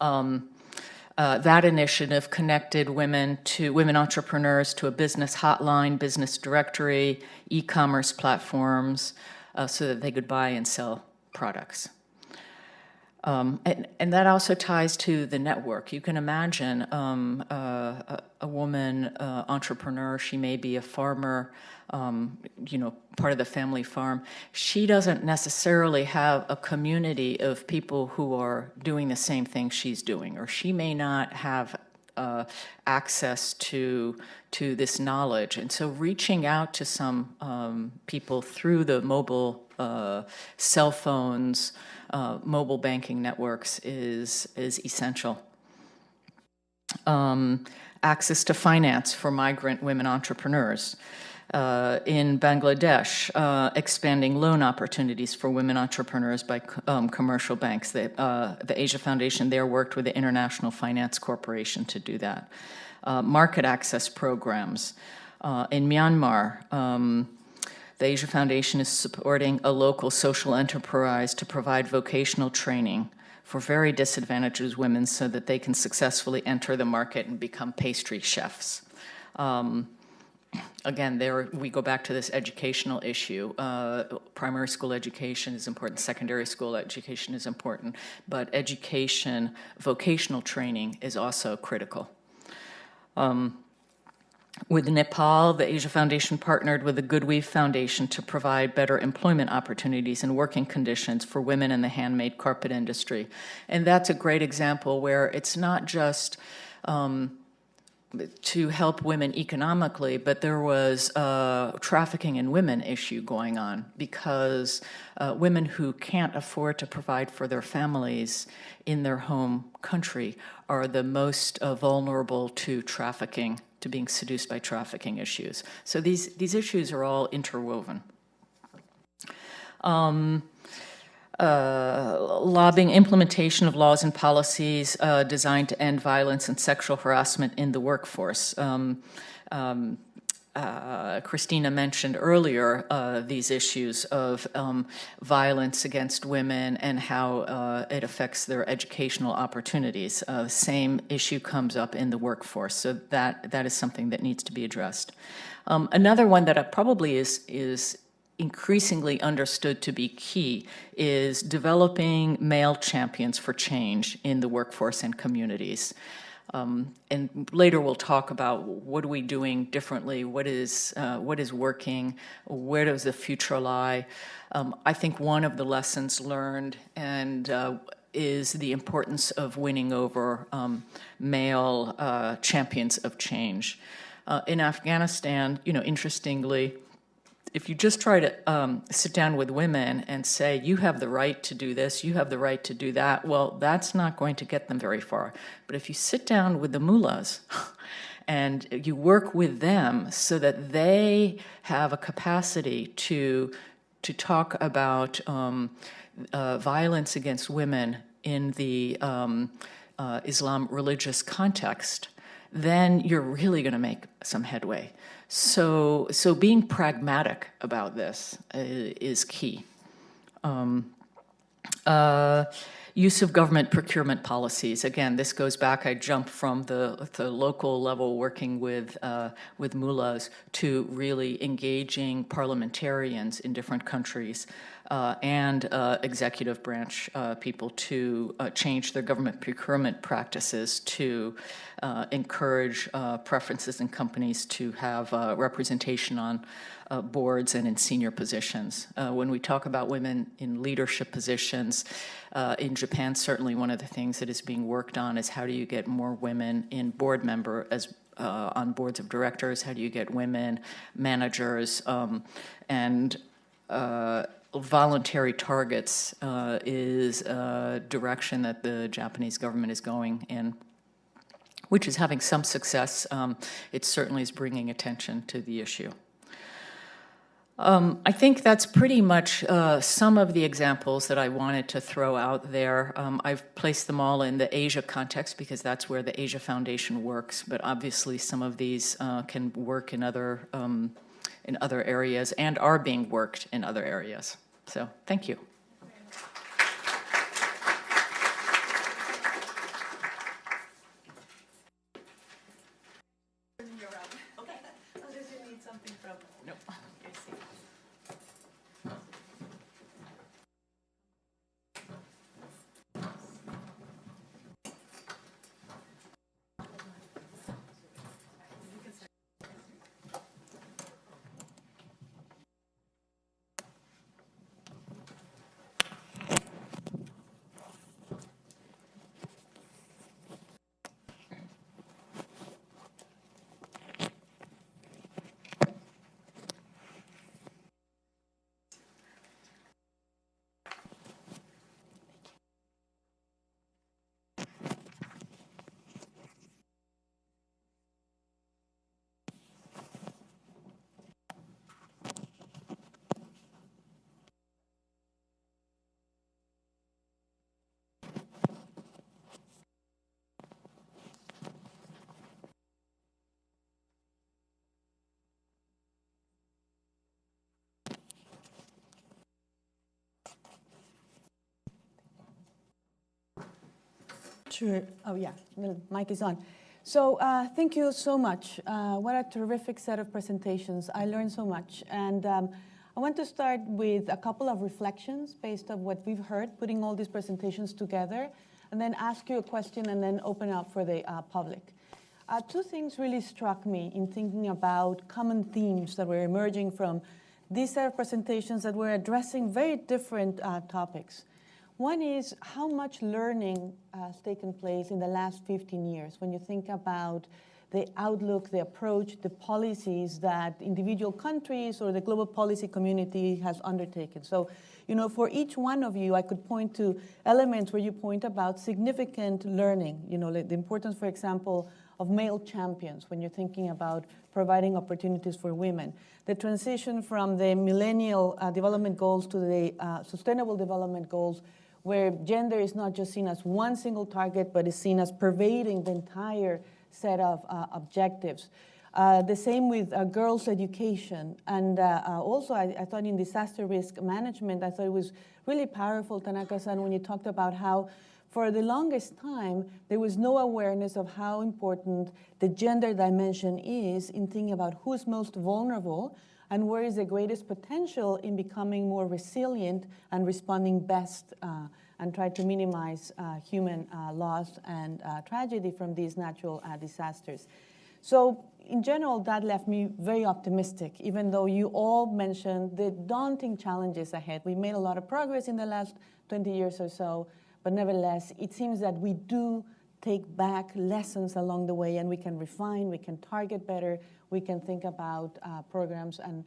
That initiative connected women entrepreneurs to a business hotline, business directory, e-commerce platforms, so that they could buy and sell products. And that also ties to the network. You can imagine a woman entrepreneur. She may be a farmer, part of the family farm. She doesn't necessarily have a community of people who are doing the same thing she's doing, or she may not have access to this knowledge. And so reaching out to some people through the mobile cell phones, mobile banking networks is essential. Access to finance for migrant women entrepreneurs. In Bangladesh, expanding loan opportunities for women entrepreneurs by commercial banks. The Asia Foundation there worked with the International Finance Corporation to do that. Market access programs. In Myanmar, the Asia Foundation is supporting a local social enterprise to provide vocational training for very disadvantaged women so that they can successfully enter the market and become pastry chefs. Again, there we go back to this educational issue. Primary school education is important, secondary school education is important, but education, vocational training is also critical. With Nepal, the Asia Foundation partnered with the Goodweave Foundation to provide better employment opportunities and working conditions for women in the handmade carpet industry. And that's a great example where it's not just to help women economically, but there was a trafficking in women issue going on because women who can't afford to provide for their families in their home country are the most vulnerable to trafficking, to being seduced by trafficking issues. So these issues are all interwoven. Lobbying implementation of laws and policies designed to end violence and sexual harassment in the workforce. Christina mentioned earlier these issues of violence against women and how it affects their educational opportunities. Same issue comes up in the workforce, so that is something that needs to be addressed. Another one that probably is increasingly understood to be key is developing male champions for change in the workforce and communities. And later we'll talk about what are we doing differently, what is working, where does the future lie. I think one of the lessons learned is the importance of winning over male champions of change. In Afghanistan, interestingly, if you just try to sit down with women and say, you have the right to do this, you have the right to do that, well, that's not going to get them very far. But if you sit down with the mullahs and you work with them so that they have a capacity to talk about violence against women in the Islam religious context, then you're really going to make some headway. So being pragmatic about this is key. Use of government procurement policies. Again, this goes back, I jumped from the local level working with mullahs to really engaging parliamentarians in different countries and executive branch people to change their government procurement practices to encourage preferences in companies to have representation on boards and in senior positions. When we talk about women in leadership positions, in Japan, certainly one of the things that is being worked on is how do you get more women in board member on boards of directors, how do you get women managers, and voluntary targets is a direction that the Japanese government is going in, which is having some success. It certainly is bringing attention to the issue. I think that's pretty much some of the examples that I wanted to throw out there. I've placed them all in the Asia context because that's where the Asia Foundation works, but obviously some of these can work in other areas and are being worked in other areas. So thank you. Sure. Oh, yeah, the mic is on. So thank you so much. What a terrific set of presentations. I learned so much. And I want to start with a couple of reflections based on what we've heard, putting all these presentations together, and then ask you a question and then open up for the public. Two things really struck me in thinking about common themes that were emerging from these set of presentations that were addressing very different topics. One is how much learning has taken place in the last 15 years when you think about the outlook, the approach, the policies that individual countries or the global policy community has undertaken. So, for each one of you, I could point to elements where you point about significant learning, the importance, for example, of male champions when you're thinking about providing opportunities for women. The transition from the Millennial Development Goals to the Sustainable Development Goals, where gender is not just seen as one single target, but is seen as pervading the entire set of objectives. The same with girls' education. And also, I thought in disaster risk management, I thought it was really powerful, Tanaka-san, when you talked about how for the longest time, there was no awareness of how important the gender dimension is in thinking about who's most vulnerable and where is the greatest potential in becoming more resilient and responding best and try to minimize human loss and tragedy from these natural disasters. So in general, that left me very optimistic, even though you all mentioned the daunting challenges ahead. We made a lot of progress in the last 20 years or so, but nevertheless, it seems that we do take back lessons along the way, and we can refine, we can target better, we can think about programs and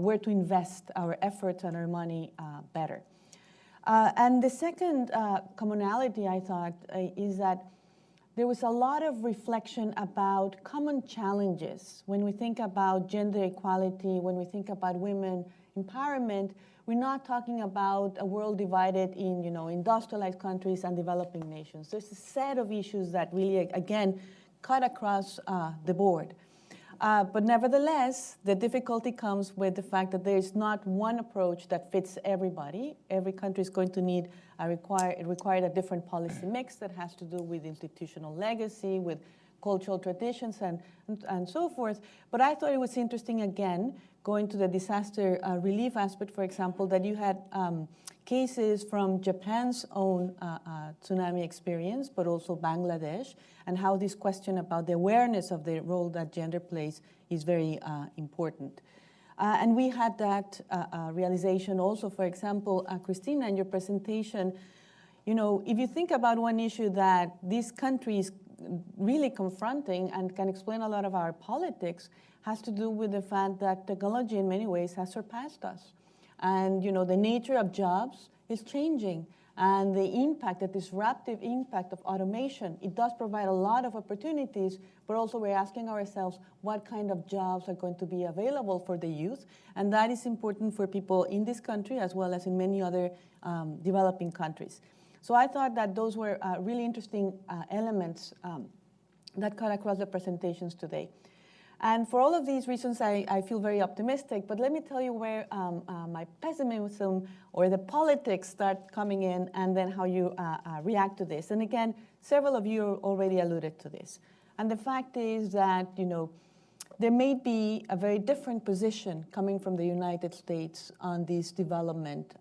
where to invest our efforts and our money better. And the second commonality, I thought, is that there was a lot of reflection about common challenges. When we think about gender equality, when we think about women empowerment, we're not talking about a world divided in, industrialized countries and developing nations. There's a set of issues that really, again, cut across the board. But nevertheless, the difficulty comes with the fact that there is not one approach that fits everybody. Every country is going to need require a different policy mix that has to do with institutional legacy, with cultural traditions, and so forth. But I thought it was interesting, again, going to the disaster relief aspect, for example, that you had cases from Japan's own tsunami experience, but also Bangladesh, and how this question about the awareness of the role that gender plays is very important. And we had that realization also, for example, Christina, in your presentation, if you think about one issue that these countries really confronting and can explain a lot of our politics has to do with the fact that technology in many ways has surpassed us. And the nature of jobs is changing, and the impact, the disruptive impact of automation, it does provide a lot of opportunities, but also we're asking ourselves what kind of jobs are going to be available for the youth, and that is important for people in this country as well as in many other developing countries. So I thought that those were really interesting elements that cut across the presentations today. And for all of these reasons, I feel very optimistic. But let me tell you where my pessimism or the politics start coming in, and then how you react to this. And again, several of you already alluded to this. And the fact is that, there may be a very different position coming from the United States on these development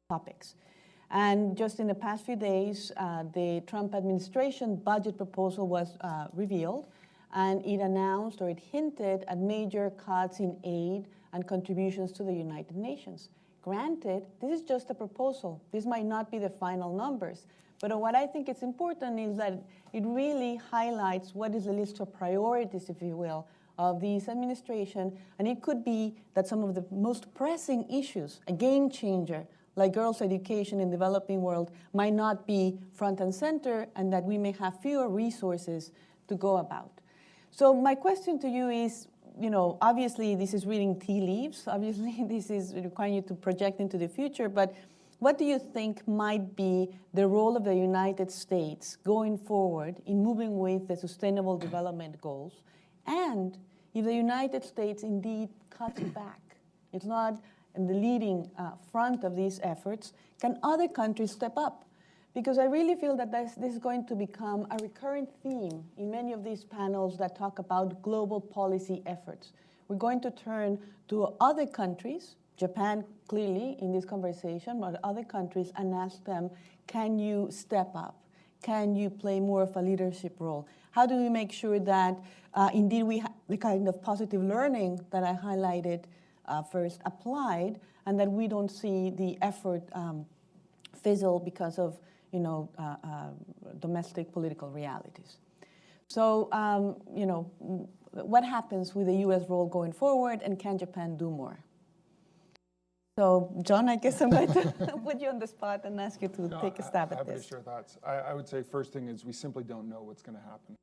topics. And just in the past few days, the Trump administration budget proposal was revealed. And it announced, or it hinted at, major cuts in aid and contributions to the United Nations. Granted, this is just a proposal. This might not be the final numbers. But what I think is important is that it really highlights what is the list of priorities, if you will, of this administration. And it could be that some of the most pressing issues, a game changer, like girls' education in the developing world, might not be front and center, and that we may have fewer resources to go about. So my question to you is, obviously this is reading tea leaves. Obviously this is requiring you to project into the future. But what do you think might be the role of the United States going forward in moving with the Sustainable Development Goals? And if the United States indeed cuts back, it's not in the leading front of these efforts, can other countries step up? because I really feel that this is going to become a recurrent theme in many of these panels that talk about global policy efforts. We're going to turn to other countries, Japan clearly in this conversation, but other countries, and ask them, can you step up? Can you play more of a leadership role? How do we make sure that indeed we have the kind of positive learning that I highlighted first applied, and that we don't see the effort fizzle because of domestic political realities. So, what happens with the U.S. role going forward, and can Japan do more? So, John, I guess I'm going to put you on the spot and ask you to take a stab at this. Happy to share thoughts. I would say first thing is we simply don't know what's going to happen.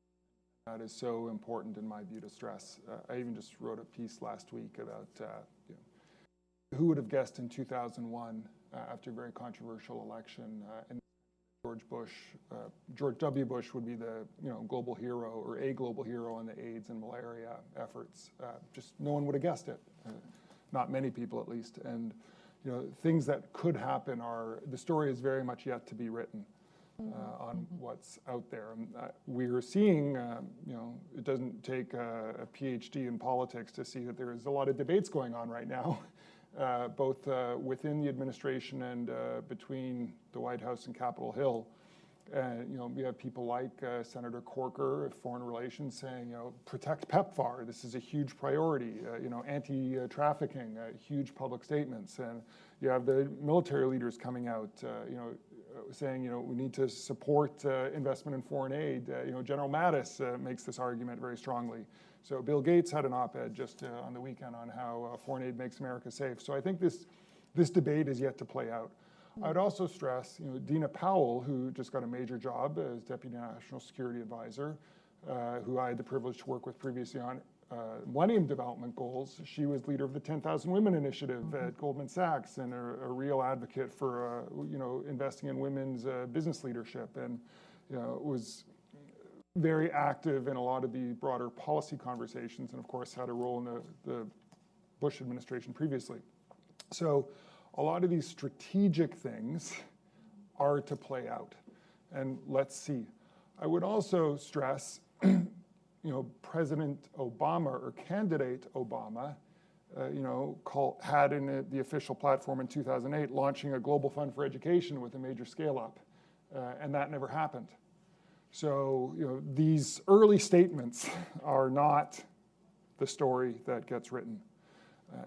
That is so important in my view to stress. I even just wrote a piece last week about who would have guessed in 2001, after a very controversial election, and George W. Bush would be the global hero, or a global hero on the AIDS and malaria efforts. Just no one would have guessed it, not many people at least. And things that could happen the story is very much yet to be written on what's out there. We're seeing, it doesn't take a PhD in politics to see that there is a lot of debates going on right now. Both within the administration and between the White House and Capitol Hill. We have people like Senator Corker of Foreign Relations saying, protect PEPFAR. This is a huge priority. Anti-trafficking, huge public statements. And you have the military leaders coming out, saying, we need to support investment in foreign aid. General Mattis makes this argument very strongly. So Bill Gates had an op-ed just on the weekend on how foreign aid makes America safe. So I think this debate is yet to play out. I would also stress, Dina Powell, who just got a major job as Deputy National Security Advisor, who I had the privilege to work with previously on Millennium Development Goals. She was leader of the 10,000 Women Initiative at Goldman Sachs, and a real advocate for investing in women's business leadership, and was very active in a lot of the broader policy conversations, and of course had a role in the Bush administration previously. So a lot of these strategic things are to play out, and let's see. I would also stress, President Obama, or candidate Obama, had in the official platform in 2008 launching a global fund for education with a major scale up, and that never happened. So, these early statements are not the story that gets written.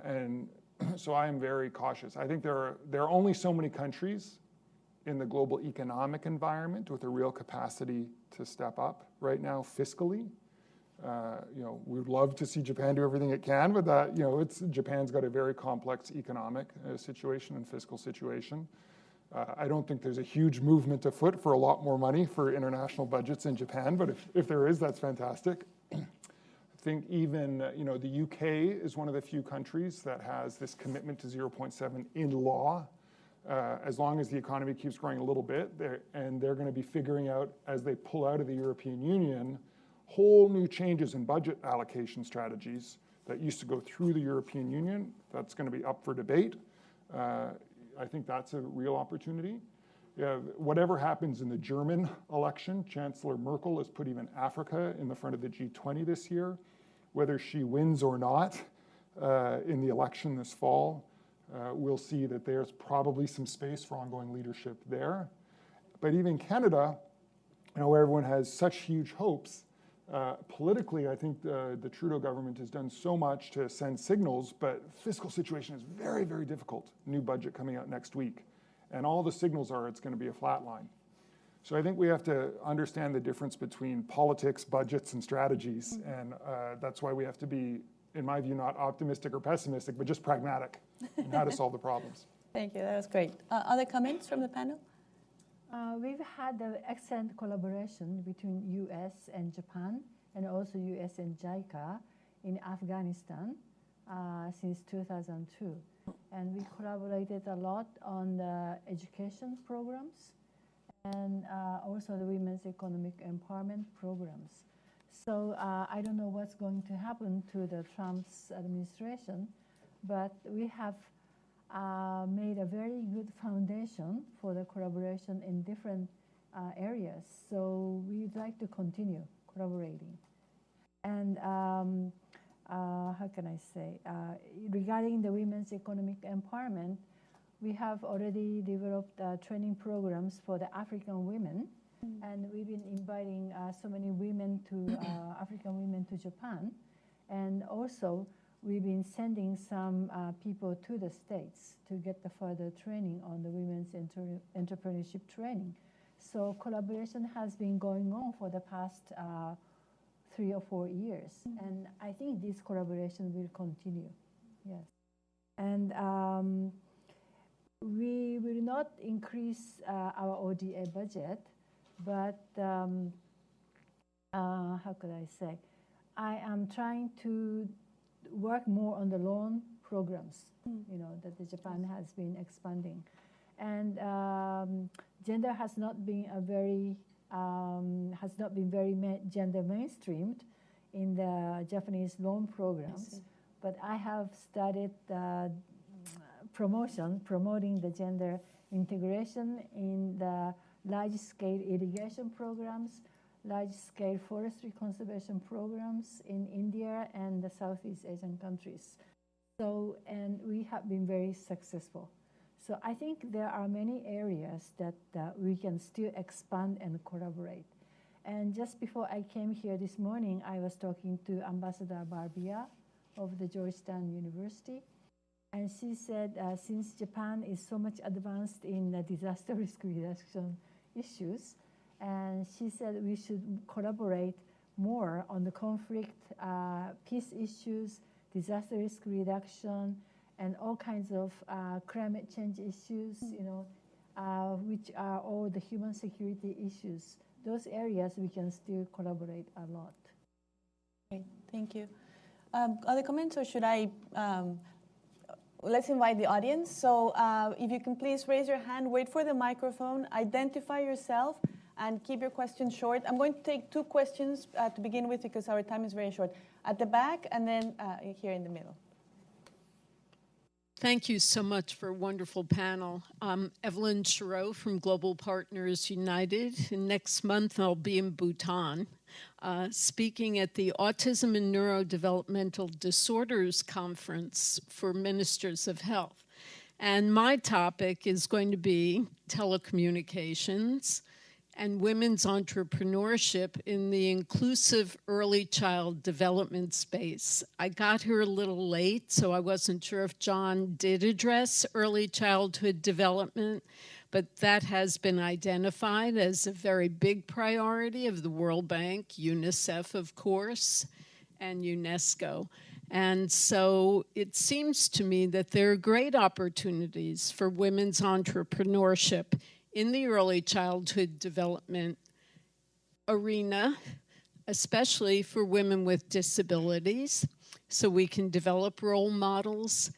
And so I am very cautious. I think there are only so many countries in the global economic environment with a real capacity to step up right now fiscally. We would love to see Japan do everything it can, but Japan's got a very complex economic situation and fiscal situation. I don't think there's a huge movement afoot for a lot more money for international budgets in Japan, but if there is, that's fantastic. I think even, the UK is one of the few countries that has this commitment to 0.7 in law, as long as the economy keeps growing a little bit, and they're going to be figuring out, as they pull out of the European Union, whole new changes in budget allocation strategies that used to go through the European Union. That's going to be up for debate. I think that's a real opportunity. Whatever happens in the German election, Chancellor Merkel has put even Africa in the front of the G20 this year. Whether she wins or not in the election this fall, we'll see that there's probably some space for ongoing leadership there. But even Canada, where everyone has such huge hopes, politically, I think the Trudeau government has done so much to send signals, but fiscal situation is very, very difficult. New budget coming out next week. And all the signals are it's going to be a flat line. So I think we have to understand the difference between politics, budgets, and strategies. And that's why we have to be, in my view, not optimistic or pessimistic, but just pragmatic in how to solve the problems. Thank you, that was great. Other comments from the panel? We've had an excellent collaboration between U.S. and Japan, and also U.S. and JICA in Afghanistan since 2002. And we collaborated a lot on the education programs and also the women's economic empowerment programs. So I don't know what's going to happen to the Trump's administration, but we have made laid a very good foundation for the collaboration in different areas. So we'd like to continue collaborating. And how can I say, regarding the women's economic empowerment, we have already developed training programs for the African women, and we've been inviting so many women to African women to Japan, and also we've been sending some people to the States to get the further training on the women's entrepreneurship training. So collaboration has been going on for the past 3 or 4 years, and I think this collaboration will continue. Yes, and we will not increase our ODA budget, but how could I say? I am trying to work more on the loan programs, that the Japan has been expanding, and gender has not been very gender mainstreamed in the Japanese loan programs. But I have started promoting the gender integration in the large-scale irrigation programs, large-scale forestry conservation programs in India and the Southeast Asian countries. So, and we have been very successful. So I think there are many areas that we can still expand and collaborate. And just before I came here this morning, I was talking to Ambassador Barbia of the Georgetown University. And she said, since Japan is so much advanced in disaster risk reduction issues, and she said we should collaborate more on the conflict, peace issues, disaster risk reduction, and all kinds of climate change issues, which are all the human security issues. Those areas we can still collaborate a lot. Okay, thank you. Other comments, or should I? Let's invite the audience. So if you can please raise your hand, wait for the microphone, identify yourself, and keep your questions short. I'm going to take 2 questions to begin with because our time is very short. At the back, and then here in the middle. Thank you so much for a wonderful panel. Evelyn Chiro from Global Partners United. And next month, I'll be in Bhutan speaking at the Autism and Neurodevelopmental Disorders Conference for Ministers of Health. And my topic is going to be telecommunications and women's entrepreneurship in the inclusive early child development space. I got here a little late, so I wasn't sure if John did address early childhood development, but that has been identified as a very big priority of the World Bank, UNICEF, of course, and UNESCO. And so it seems to me that there are great opportunities for women's entrepreneurship in the early childhood development arena, especially for women with disabilities, so we can develop role models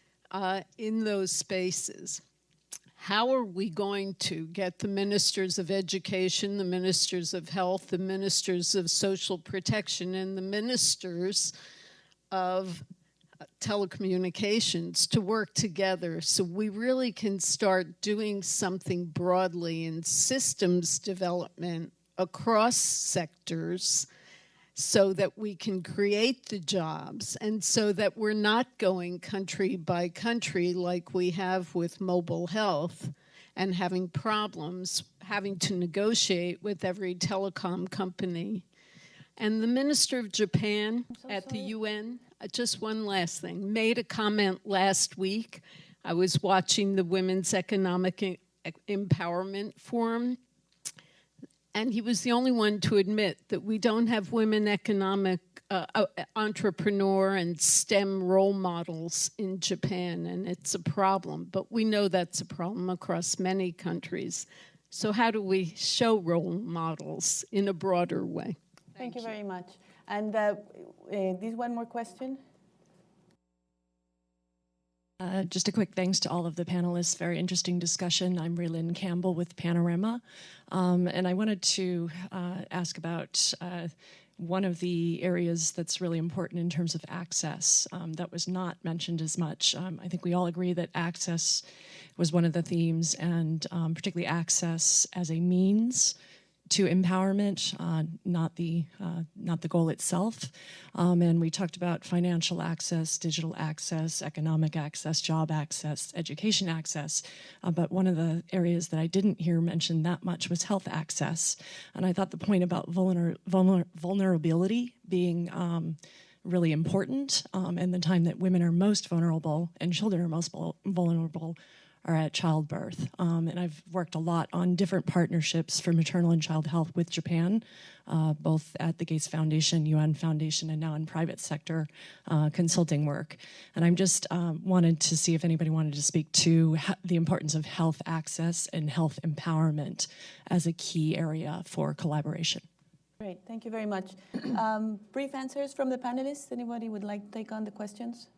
in those spaces. How are we going to get the ministers of education, the ministers of health, the ministers of social protection, and the ministers of telecommunications to work together so we really can start doing something broadly in systems development across sectors so that we can create the jobs and so that we're not going country by country like we have with mobile health and having problems having to negotiate with every telecom company. And the Minister of Japan at the UN, just one last thing, made a comment last week. I was watching the Women's Economic Empowerment Forum, and he was the only one to admit that we don't have women economic entrepreneur and STEM role models in Japan, and it's a problem. But we know that's a problem across many countries. So how do we show role models in a broader way? Thank you very much. And this one more question. Just a quick thanks to all of the panelists. Very interesting discussion. I'm Raylyn Campbell with Panorama. And I wanted to ask about one of the areas that's really important in terms of access that was not mentioned as much. I think we all agree that access was one of the themes, and particularly access as a means to empowerment, not the goal itself. And we talked about financial access, digital access, economic access, job access, education access. But one of the areas that I didn't hear mentioned that much was health access. And I thought the point about vulnerability being really important, and the time that women are most vulnerable and children are most vulnerable are at childbirth. And I've worked a lot on different partnerships for maternal and child health with Japan, both at the Gates Foundation, UN Foundation, and now in private sector consulting work. And I'm just wanted to see if anybody wanted to speak to the importance of health access and health empowerment as a key area for collaboration. Great, thank you very much. Brief answers from the panelists. Anybody would like to take on the questions?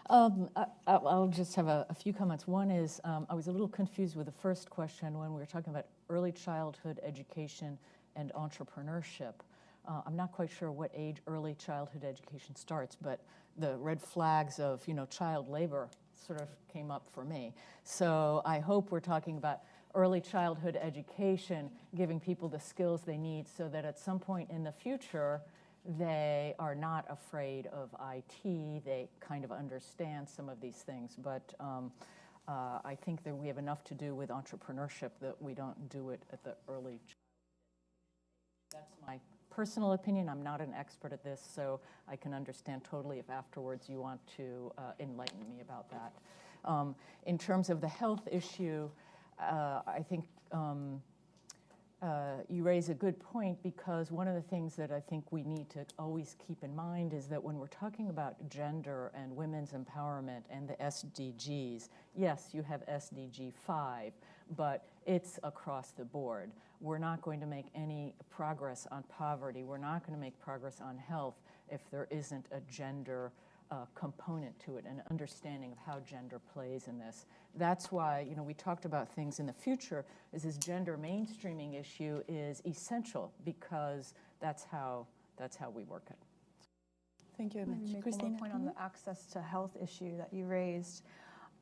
I'll just have a few comments. One is I was a little confused with the first question when we were talking about early childhood education and entrepreneurship. I'm not quite sure what age early childhood education starts, but the red flags of child labor sort of came up for me. So I hope we're talking about early childhood education, giving people the skills they need so that at some point in the future, they are not afraid of IT. They kind of understand some of these things. But I think that we have enough to do with entrepreneurship that we don't do it at the early childhood. That's my personal opinion. I'm not an expert at this, so I can understand totally if afterwards you want to enlighten me about that. In terms of the health issue, I think you raise a good point, because one of the things that I think we need to always keep in mind is that when we're talking about gender and women's empowerment and the SDGs, yes, you have SDG 5, but it's across the board. We're not going to make any progress on poverty. We're not going to make progress on health if there isn't a gender component to it, an understanding of how gender plays in this. That's why, we talked about things in the future, is this gender mainstreaming issue is essential, because that's how we work it. Thank you very much. Make Christina? one more point on the access to health issue that you raised.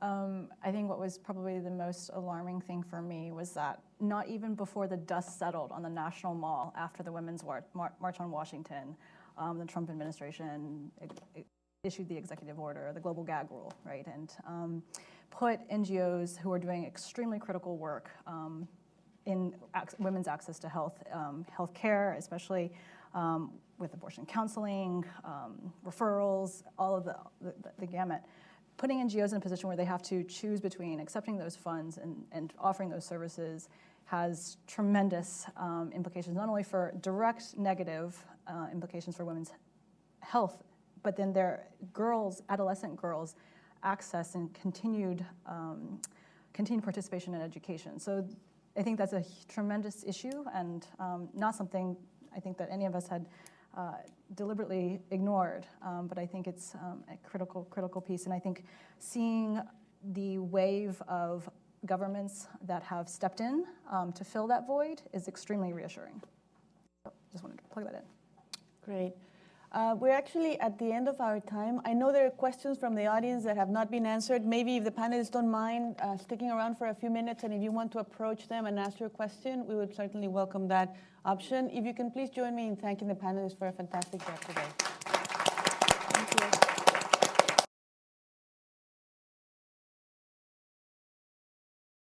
I think what was probably the most alarming thing for me was that not even before the dust settled on the National Mall after the Women's March on Washington, the Trump administration issued the executive order, the global gag rule, right? And put NGOs who are doing extremely critical work in women's access to health care, especially with abortion counseling, referrals, all of the gamut, putting NGOs in a position where they have to choose between accepting those funds and offering those services has tremendous implications, not only for direct negative implications for women's health, but then their adolescent girls, access and continued participation in education. So I think that's a tremendous issue, and not something I think that any of us had deliberately ignored, but I think it's a critical piece. And I think seeing the wave of governments that have stepped in to fill that void is extremely reassuring. So just wanted to plug that in. Great. We're actually at the end of our time. I know there are questions from the audience that have not been answered. Maybe if the panelists don't mind sticking around for a few minutes, and if you want to approach them and ask your question, we would certainly welcome that option. If you can please join me in thanking the panelists for a fantastic job today.